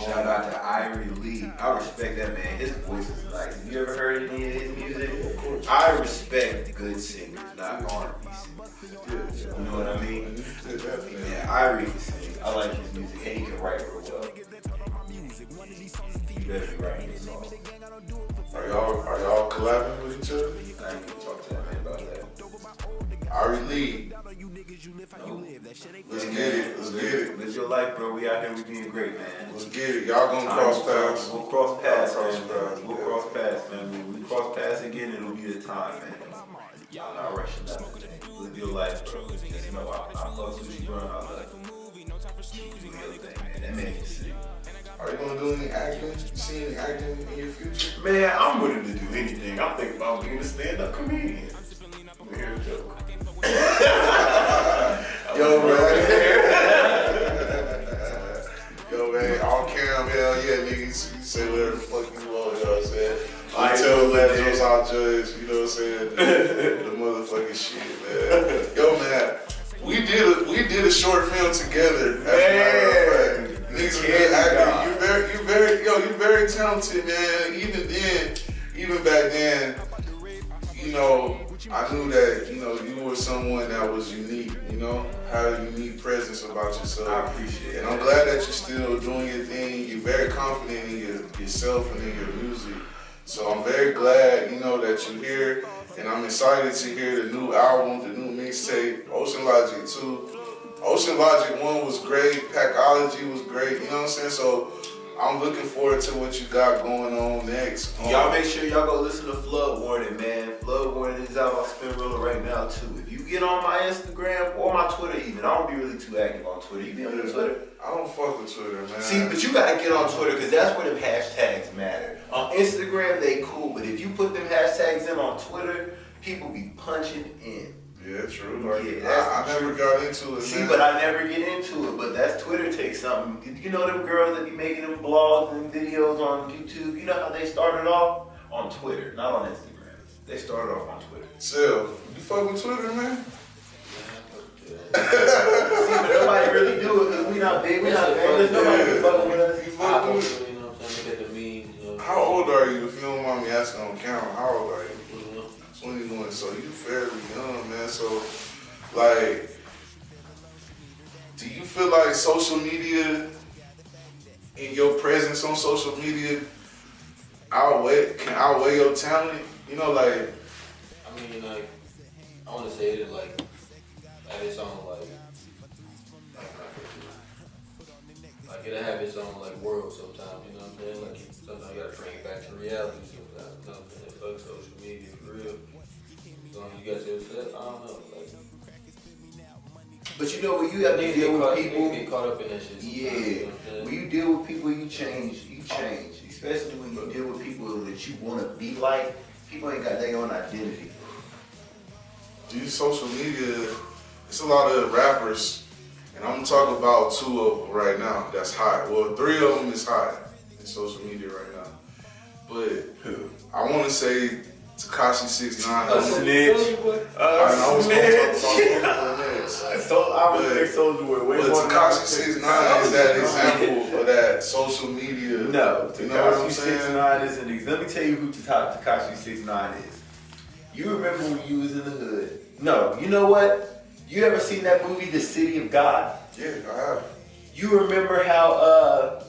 Shout out to Irie Lee. I respect that man. His voice is nice. Have you ever heard any of his music? I respect good singers, not R&B singers. You know what I mean? Yeah, Irie can sing. I like his music, and he can write real well. You better be writing his song. Are y'all collabing with each other? I need to talk to that man about that. Ari Lee. No. Let's get it. Let's get it. Live your life, bro. We out here. We being great, man. Let's get it. Y'all gonna cross paths. We'll cross paths, Cross man. paths. We'll cross paths, man. When we cross paths again, it'll be the time, man. Y'all not rushing nothing. Live your life, bro. Just know I love Sushi Run. I love you. Do your thing, man. That man can sing. Are you gonna do any acting? You see any acting in your future? Man, I'm willing to do anything. I'm thinking about being a stand-up comedian. Here's a joke. Yo, man. Yo, man. On cam, hell yeah, niggas. You say whatever the fuck you want, you know what I'm saying? I tell legends I'll judge, you know what I'm saying? The motherfucking shit, man. Yo, man. We did a short film together. As a matter of fact. Niggas are good acting. You're very talented, man. Even back then, you know, I knew that, you know, you were someone that was unique, you know, had a unique presence about yourself. I appreciate it. And I'm glad that you're still doing your thing. You're very confident in yourself and in your music. So I'm very glad, you know, that you're here. And I'm excited to hear the new album, the new mixtape, Ocean Logic 2. Ocean Logic 1 was great, Packology was great, you know what I'm saying? So I'm looking forward to what you got going on next. Y'all make sure y'all go listen to Flood Warning, man. Flood Warning is out on Spinrilla right now too. If you get on my Instagram or my Twitter even, I don't be really too active on Twitter. You be on Twitter? I don't fuck with Twitter, man. See, but you gotta get on Twitter because that's where them hashtags matter. On Instagram, they cool, but if you put them hashtags in on Twitter, people be punching in. Yeah, true. Yeah, I never got into it, See, man. but I never get into it. But that's Twitter takes something. You know them girls that be making them blogs and videos on YouTube? You know how they started off? On Twitter, not on Instagram. They started off on Twitter. Sel, you fuck with Twitter, man? See, but nobody really do it because we not big, we not famous. Nobody be fucking with us. You fuck with it? You know what I'm saying? Look at the memes, you know. How old are you, if you don't mind me asking on camera? How old are you? 21, so you fairly young, man. So, like, do you feel like social media and your presence on social media can outweigh your talent? You know, like. I mean, like, I want to say it like its own like it'll have its own like world sometimes. You know what I'm saying? Like sometimes you gotta bring it back to reality. Sometimes, you know what I'm saying? Fuck social media for real. As long as you got yourself, I don't know. Like, But you know, when you have to deal with people, you get caught up in that shit. Yeah, you know when you deal with people, you change. Especially when you deal with people that you want to be like. People ain't got their own identity. These social media, it's a lot of rappers, and I'm talking about 2 of them right now that's hot. Well, 3 of them is hot in social media right now. But I want to say Tekashi 6ix9ine. A snitch. I was going to talk about next. I was there, Soulja Boy. But Tekashi 6ix9ine is that example of that social media. No, you know what I'm Tekashi saying? 6ix9ine is an example. Let me tell you who Tekashi 6ix9ine is. You remember when you was in the hood? No, you know what? You ever seen that movie, The City of God? Yeah, I have. You remember how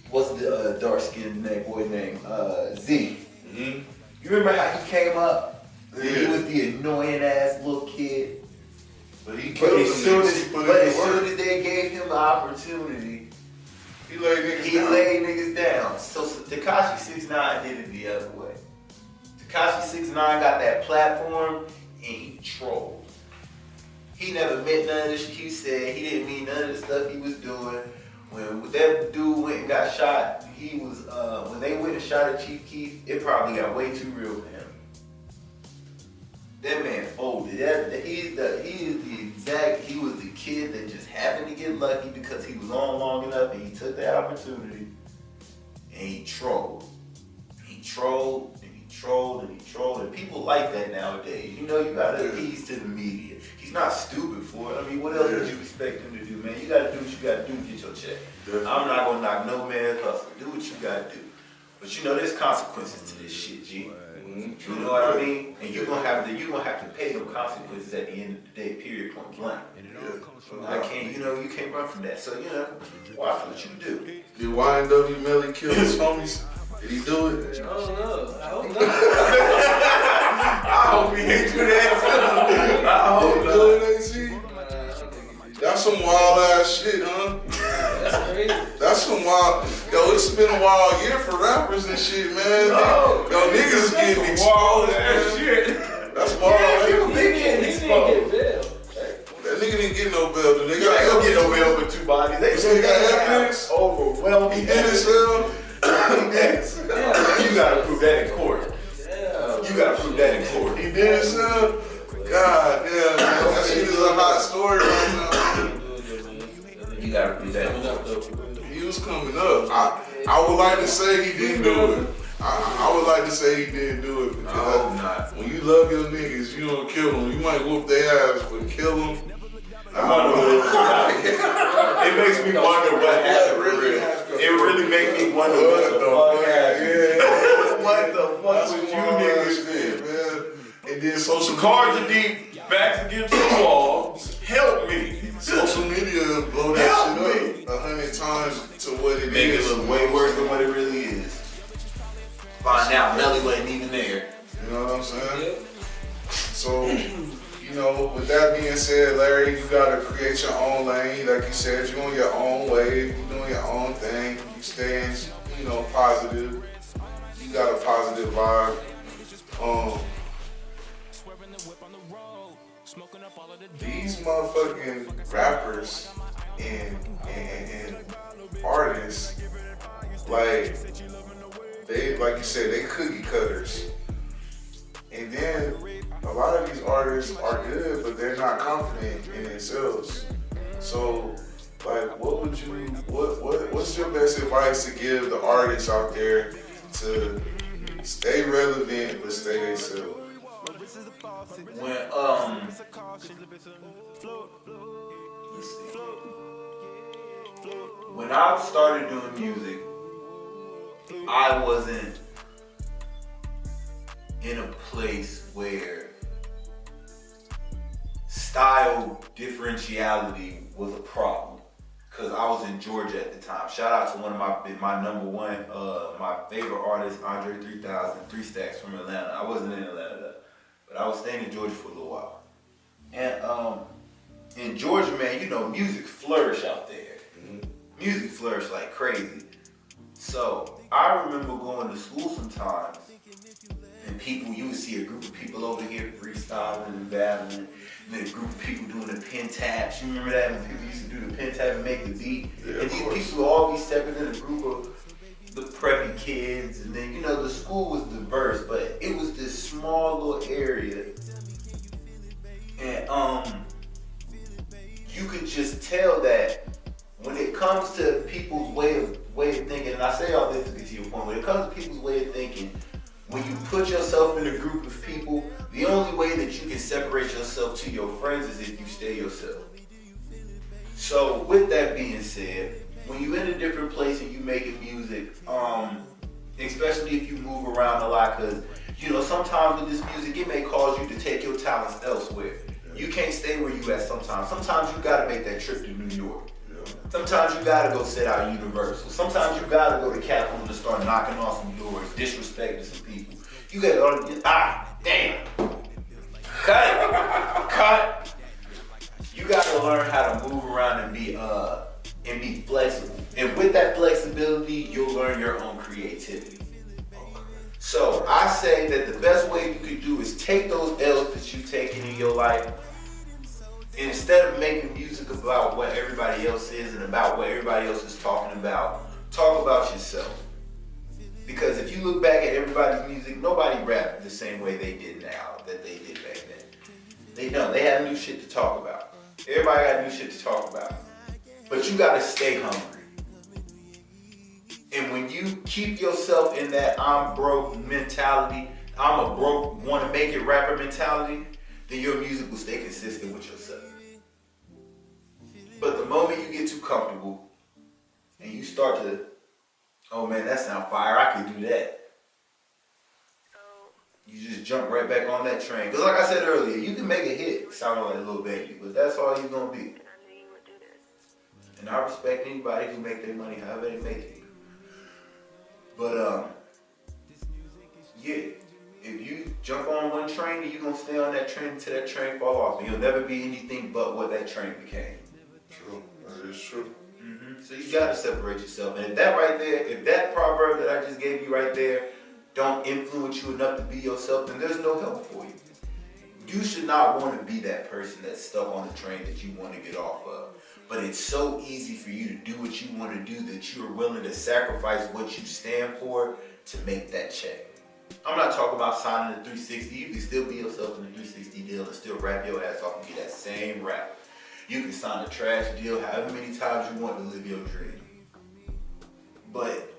what's the dark-skinned boy name? Z. Mm-hmm. You remember how he came up? Yeah. He was the annoying ass little kid. But he killed as soon them as they gave him the opportunity, he laid niggas down. So Tekashi 6ix9ine did it the other way. Tekashi 6ix9ine got that platform and he trolled. He never meant none of the shit he said. He didn't mean none of the stuff he was doing. When that dude went and got shot, he was when they went and shot at Chief Keef, it probably got way too real for him. That man folded. He was the kid that just happened to get lucky because he was on long enough and he took that opportunity and he trolled. He trolled and he trolled and he trolled, and people like that nowadays. You know, you gotta appease to the media. He's not stupid for it. I mean, what else would you expect him to do, man? You gotta do what you gotta do to get your check. Definitely. I'm not gonna knock no man's hustle. Do what you gotta do. But you know, there's consequences to this shit, G. You know what I mean? And you're gonna have to pay them consequences at the end of the day, period, point blank. You can't run from that. So, watch what you do. Did YNW Melly kill his homies? Did he do it? I don't know. I hope not. I hope he ain't do that. I hope not. That's some wild ass shit, huh? That's crazy. That's some wild. Yo, it's been a wild year for rappers and shit, man. Yo, niggas getting exposed, man. Shit. That's wild. He didn't get bail. That nigga didn't get no bail. They don't get no bail for two bodies. They still got evidence. Overwhelming. He did it, Phil. You gotta prove that in court. You gotta prove that in court. He did it, Phil. God damn, man. That shit is a hot story right now. You gotta prove that. He was coming up. I would like to say he didn't do it. I would like to say he didn't do it because I hope not. When you love your niggas, you don't kill them. You might whoop their ass, but kill them. It makes me wonder what happened. It really makes me wonder what the fuck happened. What the fuck with you niggas did, man? And then social cards are deep, backs against the wall. Help me. Social media blow that shit up 100 times to what it Make is. Make it look way worse than what it really is. Find out Melly wasn't even there. You know what I'm saying? Yep. So, with that being said, Larry, you gotta create your own lane. Like you said, you're on your own wave, you're doing your own thing, you staying, positive. You got a positive vibe. These motherfucking rappers and artists, like you said, they cookie cutters. And then a lot of these artists are good, but they're not confident in themselves. So, what's your best advice to give the artists out there to stay relevant but stay themselves? When I started doing music, I wasn't in a place where style differentiality was a problem, because I was in Georgia at the time. Shout out to one of my number one, my favorite artist, Andre 3000, 3 Stacks from Atlanta. I wasn't in Atlanta though, but I was staying in Georgia for a little while. And in Georgia, man, music flourished out there. Music flourished like crazy. So I remember going to school sometimes, and you would see a group of people over here freestyling and battling, and then a group of people doing the pen taps. You remember that when people used to do the pen tap and make the beat? Yeah, and these people would all be stepping in a group of the preppy kids, and then the school was diverse, but it was this small little area, and you could just tell that when it comes to people's way of thinking, and I say all this to get to your point, when it comes to people's way of thinking, when you put yourself in a group of people, the only way that you can separate yourself to your friends is if you stay yourself. So with that being said, when you're in a different place and you making music, especially if you move around a lot, because sometimes with this music it may cause you to take your talents elsewhere. You can't stay where you at sometimes. Sometimes you gotta make that trip to New York. Sometimes you gotta go sit out Universal. Sometimes you gotta go to Capitol to start knocking on some doors, disrespecting some people. You gotta damn. Cut. You gotta learn how to move around and be flexible. And with that flexibility, you'll learn your own creativity. So I say that the best way you could do is take those L's that you've taken in your life, and instead of making music about what everybody else is and about what everybody else is talking about, talk about yourself. Because if you look back at everybody's music, nobody rapped the same way they did now that they did back then. They don't. They had new shit to talk about. Everybody got new shit to talk about. But you gotta stay hungry. And when you keep yourself in that I'm broke mentality, I'm a broke, wanna make it rapper mentality, then your music will stay consistent with yourself. But the moment you get too comfortable and you start to, oh man, that sound fire, I could do that. You just jump right back on that train. Because like I said earlier, you can make a hit sounding like a little baby, but that's all you're gonna be. And I respect anybody who make their money however they make it. But yeah, if you jump on one train, then you're gonna stay on that train until that train fall off. And you'll never be anything but what that train became. True, that is true. So you gotta separate yourself. And if that right there, if that proverb that I just gave you right there don't influence you enough to be yourself, then there's no help for you. You should not want to be that person that's stuck on the train that you want to get off of. But it's so easy for you to do what you want to do that you're willing to sacrifice what you stand for to make that check. I'm not talking about signing the 360. You can still be yourself in the 360 deal and still rap your ass off and get that same rap. You can sign a trash deal however many times you want to live your dream. But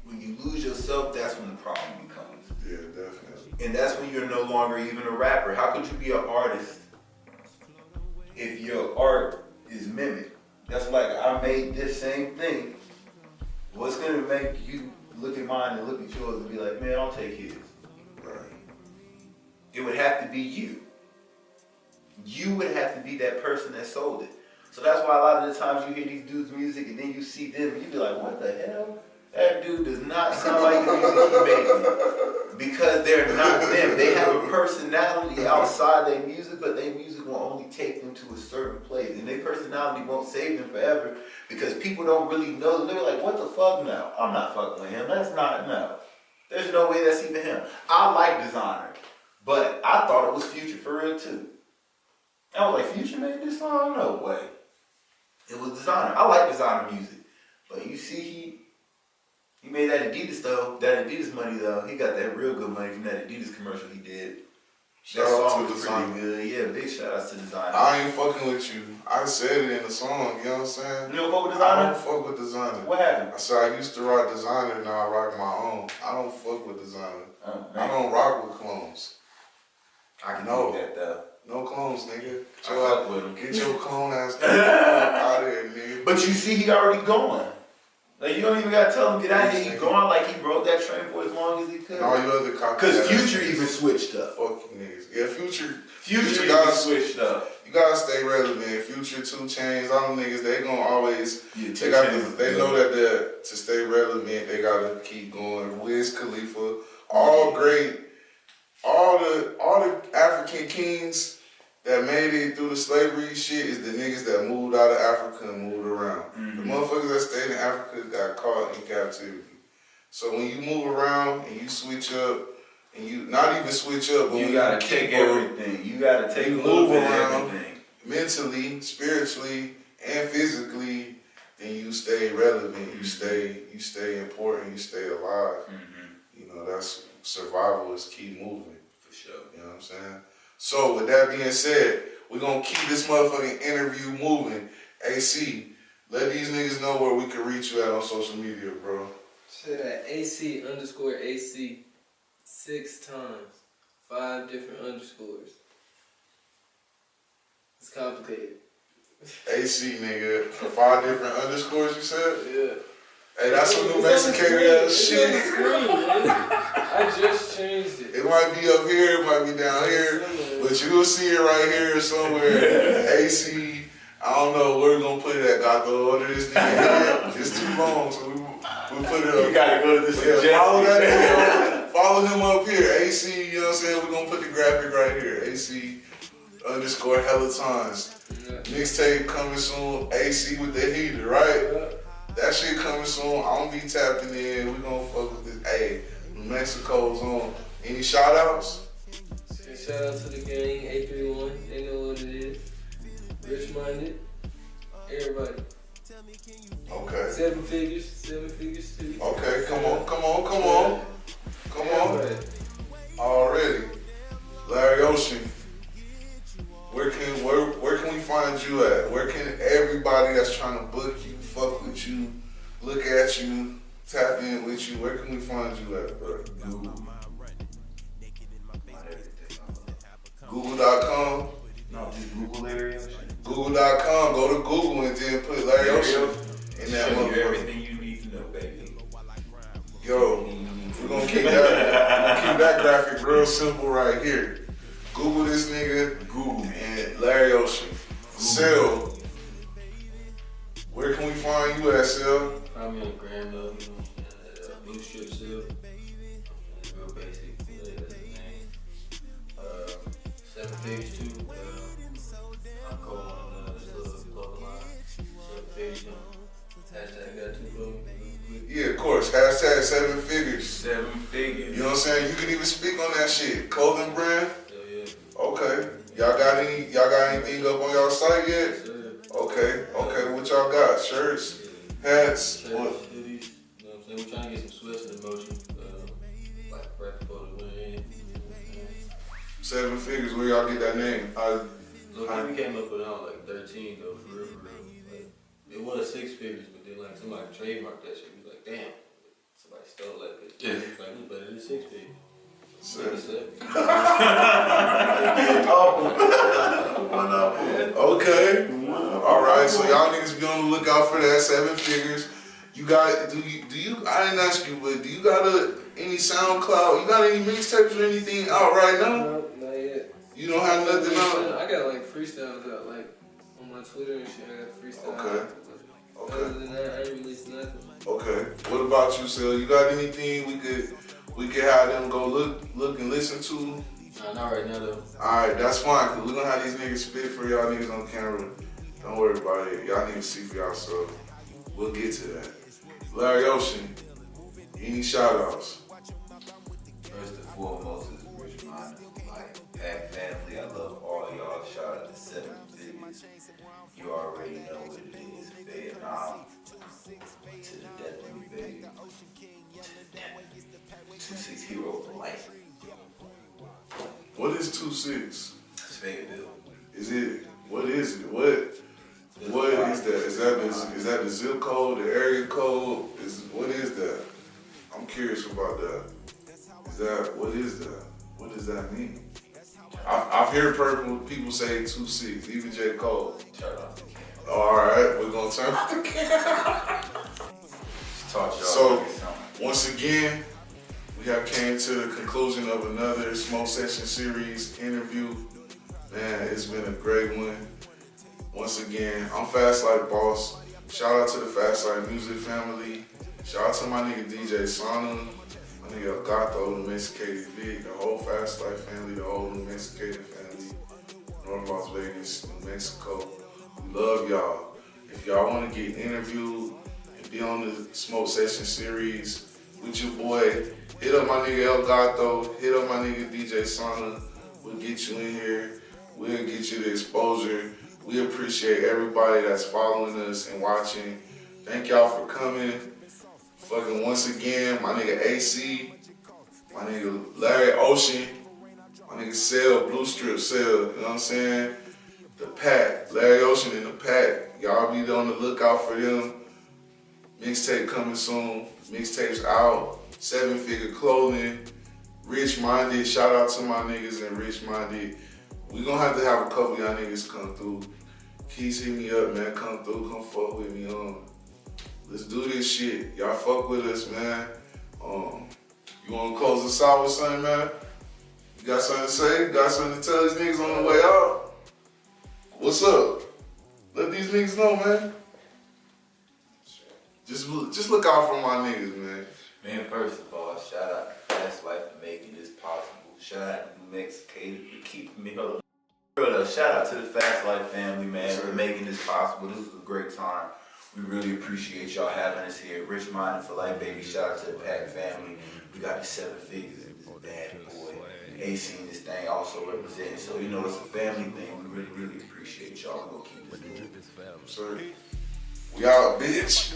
when you lose yourself, that's when the problem becomes. Yeah, definitely. And that's when you're no longer even a rapper. How could you be an artist if your art is mimicked? That's like, I made this same thing. What's gonna make you look at mine and look at yours and be like, man, I'll take his. Right. It would have to be you. You would have to be that person that sold it. So that's why a lot of the times you hear these dudes' music and then you see them and you be like, what the hell? That dude does not sound like the music he making. Because they're not them. They have a personality outside their music, but their music will only take them to a certain place. And their personality won't save them forever because people don't really know them. They're like, what the fuck now? I'm not fucking with him. That's not, no. There's no way that's even him. I like Designer, but I thought it was Future for real too. I was like, Future made this song? No way. It was Designer. I like Designer music. But you see, he made that Adidas though, that Adidas money though. He got that real good money from that Adidas commercial he did. Shout that out song to was Designer. pretty good. Yeah, big shout outs to Designer. I ain't fucking with you. I said it in the song, you know what I'm saying? You don't fuck with I Designer? don't fuck with Designer. What happened? I said I used to rock Designer, now I rock my own. I don't fuck with Designer. Oh, I don't rock with clones. I can No. do that though. No clones, nigga. I fuck with him. Get your clone ass out of here, nigga. But you see, he already going. Like, you don't even gotta tell him get out of here. He going like he rode that train for as long as he could. And all you other cops. Cause Future even switched up. Fuck you niggas. Yeah, Future Future gotta even switched up. You gotta stay relevant. Future, 2 Chainz, all them niggas, they gonna always. Yeah, They know that to stay relevant, they gotta keep going. Wiz Khalifa, all great. All the African kings that made it through the slavery shit is the niggas that moved out of Africa and moved around. The motherfuckers that stayed in Africa got caught in captivity. So when you move around and you switch up, and you not even switch up, but You gotta take everything. You gotta take a you little move bit of around everything. mentally, spiritually, and physically, then you stay relevant. You stay important. You stay alive. You know, that's survival is keep moving. For sure. You know what I'm saying? So with that being said, we're gonna keep this motherfucking interview moving. AC, let these niggas know where we can reach you at on social media, bro. Say that AC_AC 6 times. 5 different underscores. It's complicated. AC, nigga. 5 different underscores, you said? Yeah. Hey, that's some new It's on the Mexicated ass screen. shit. It's on the screen, man. I just changed it. It might be up here, it might be down here, but you will see it right here somewhere. AC_AC. I don't know where we're gonna put it at. Got the order this nigga. It's too long, so we put it up. You gotta go to the suggestion. Follow that nigga. Follow him up here. AC, you know what I'm saying? We're gonna put the graphic right here. AC _ hella times. Mixtape coming soon. AC with the heater, right? That shit coming soon. I'm gonna be tapping in. We gonna fuck with this. Hey, New Mexico's on. Any shout outs? Shout out to the gang, 831. They know what it is. Rich minded. Everybody. Okay. 7 figures too. Okay, come on. Already. Larry Ocean. Where can we find you at? Where can everybody that's trying to book you, fuck with you, look at you, tap in with you, where can we find you at, bro? Google.com. No, just Google Larry Ocean. Google.com. Go to Google and then put Larry Ocean in that Show you motherfucker. everything you need to know, baby. Yo, we're gonna keep that graphic real simple right here. Google this nigga, Google and Larry Ocean. Sell. Where can we find you at, Sell? Find me on the gram though, you know, Blue Strip Seal. Real basic, that's the name. 7 figures too. I'm going on this little clothing line. 7 figures, you know. Hashtag got 2 for me. Yeah, of course. Hashtag 7 figures. 7 figures. You know what I'm saying? You can even speak on that shit. Clothing brand? Yeah. Okay. Y'all got anything up on y'all site yet? Sure. Okay. What y'all got? Shirts? Hats? Shirts, What? hoodies, you know what I'm saying? We're trying to get some sweats in motion. Like right before the win. 7 figures. Where y'all get that name? Look, we came up with around like 13 though, for real. Like, it was 6 figures, but then like somebody trademarked that shit. We was like, damn, somebody stole that bitch. Yeah. It's like, it's better than 6 figures. 7. 7. Okay. All right. So y'all niggas be on the lookout for that 7 figures. You got? Do you? I didn't ask you, but do you got any SoundCloud? You got any mixtapes or anything out right now? No, not yet. You don't have nothing out. I got like freestyles out, like on my Twitter and shit. I got freestyles. Okay. But other than that, I ain't released nothing. Okay. What about you, Sil? You got anything we could have them go look and listen to? Nah, not right now though. Alright, that's fine, cause we're gonna have these niggas spit for y'all niggas on camera. Don't worry about it. Y'all niggas see for y'all, so we'll get to that. Larry Ocean, any shout outs? First and foremost is Rich Mind, my Pack family. I love all y'all. Shout out to 7 figures. You already know what it is. Vietnam to the death of me, baby. To the death. 2-6 hero for life. What is 2-6? That's Fayetteville. Is it? What is it? What is that? Is that the zip code, the area code? What is that? I'm curious about that. What is that? What does that mean? I've heard people say 2-6, even J. Cole. Turn off the camera. Alright, we're gonna turn off the camera. Taught y'all So, something. once again, we have came to the conclusion of another Smoke Session Series interview. Man, it's been a great one. Once again, I'm Fast Life Boss. Shout out to the Fast Life Music family. Shout out to my nigga DJ Sauna, my nigga Gato, the Mexicated Big, the whole Fast Life family, the whole New Mexicated family, North Las Vegas, New Mexico. We love y'all. If y'all want to get interviewed and be on the Smoke Session Series with your boy, hit up my nigga El Gato, hit up my nigga DJ Sauna. We'll get you in here. We'll get you the exposure. We appreciate everybody that's following us and watching. Thank y'all for coming. Fucking once again, my nigga AC, my nigga Larry Ocean, my nigga Sell, Blue Strip Sell, you know what I'm saying? The Pack, Larry Ocean and the Pack. Y'all be on the lookout for them. Mixtape coming soon. Mixtapes out. 7 Figure Clothing. Rich Minded. Shout out to my niggas and Rich Minded. We gonna have to have a couple of y'all niggas come through. Keys hit me up, man. Come through. Come fuck with me. Let's do this shit. Y'all fuck with us, man. You wanna close us out with something, man? You got something to say? Got something to tell these niggas on the way out? What's up? Let these niggas know, man. Just look out for my niggas, man. Man, first of all, shout out to Fast Life for making this possible. Shout out to Mexicated for keeping me up. Shout out to the Fast Life family, man, for making this possible. This was a great time. We really appreciate y'all having us here. Rich Minded for Life, baby. Shout out to the Pack family. We got the 7 figures in this bad boy. AC in this thing also representing. So, you know, it's a family thing. We really, really appreciate y'all. We're going to keep this moving. Sir, we out, bitch.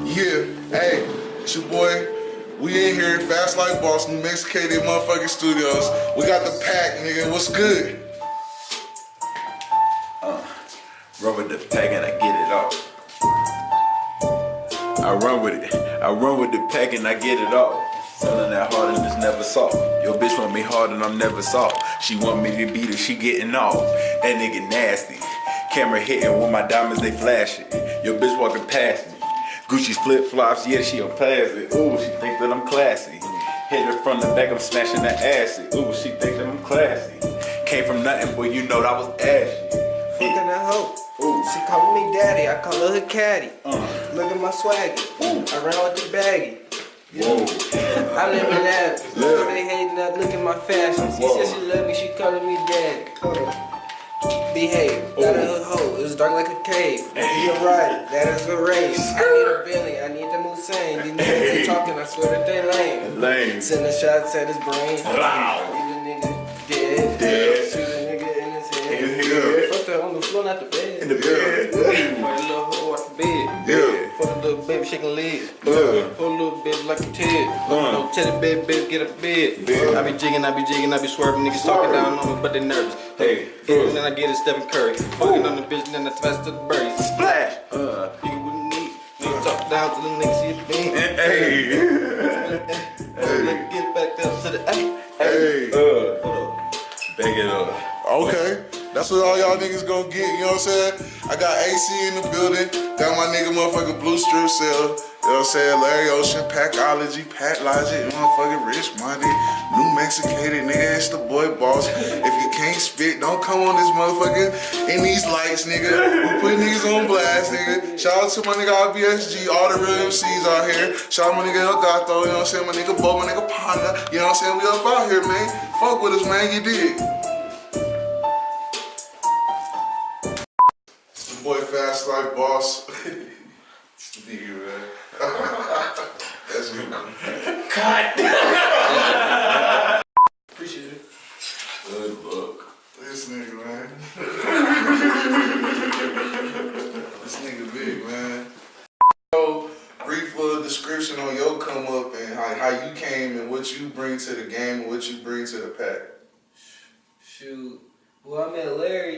Yeah, hey, it's your boy. We in here, Fast Life Boss, New Mexicated motherfucking studios. We got the Pack, nigga. What's good? Run with the pack and I get it off. I run with it. I run with the pack and I get it off. Selling that hard and it's never soft. Your bitch want me hard and I'm never soft. She want me to beat her, she getting off. That nigga nasty. Camera hitting with my diamonds, they flashing. Your bitch walking past me. Gucci's flip flops, yeah, she a plastic. Ooh, she think that I'm classy. Hit her from the back, I'm smashing that acid. Ooh, she think that I'm classy. Came from nothing, boy, you know that was ashy. Fucking that hoe. She called me daddy, I call her caddy. Look at my swagger. I ran with the baggie. Whoa. I live in that. They hating that, look at my fashion. She said she love me, she calling me daddy. Behave, that is a hoe, it's dark like a cave. You're right, that is a race. I need a Billy, I need the Musain. These niggas they talking, I swear that they lame. Send a shots at his brain. Wow. Leave a nigga dead. Shoot a nigga in his head. Fuck her on the floor, not the bed. In the bed. Fuck a little hoe off the bed. Yeah. Fuck a little baby shaking legs. Fuck a little bitch like a Ted. No teddy bear, bitch, get a bed. I be jigging, I be swerving. Niggas talking down on me, but they nervous. Hey. And then I get a Stephen Curry. Fucking on the bitch, and then I pass to the birds. Splash. Nigga with me. Nigga talk down to the nigga, see a beam. Hey. Let's get back up to the A. Hey. Bag it up. Okay, that's what all y'all niggas gonna get, you know what I'm saying? I got AC in the building, got my nigga motherfucking blue strip cell, you know what I'm saying? Larry Ocean, Packology, Pat Logic, motherfucking Rich Minded, New Mexicated, nigga, it's the boy boss. If you can't spit, don't come on this motherfucker in these lights, nigga. We put niggas on blast, nigga. Shout out to my nigga RBSG, all the real MCs out here. Shout out my nigga El Gato, you know what I'm saying? My nigga Bo, my nigga Panda, you know what I'm saying? We up out here, man. Fuck with us, man, you dig? Boy, Fast Life Boss. Nigga, man. That's me. Cut. Appreciate it. Good luck. This nigga, man. This nigga big, man. So, brief little description on your come up and how you came and what you bring to the game and what you bring to the pack. Shoot. Well, I met Larry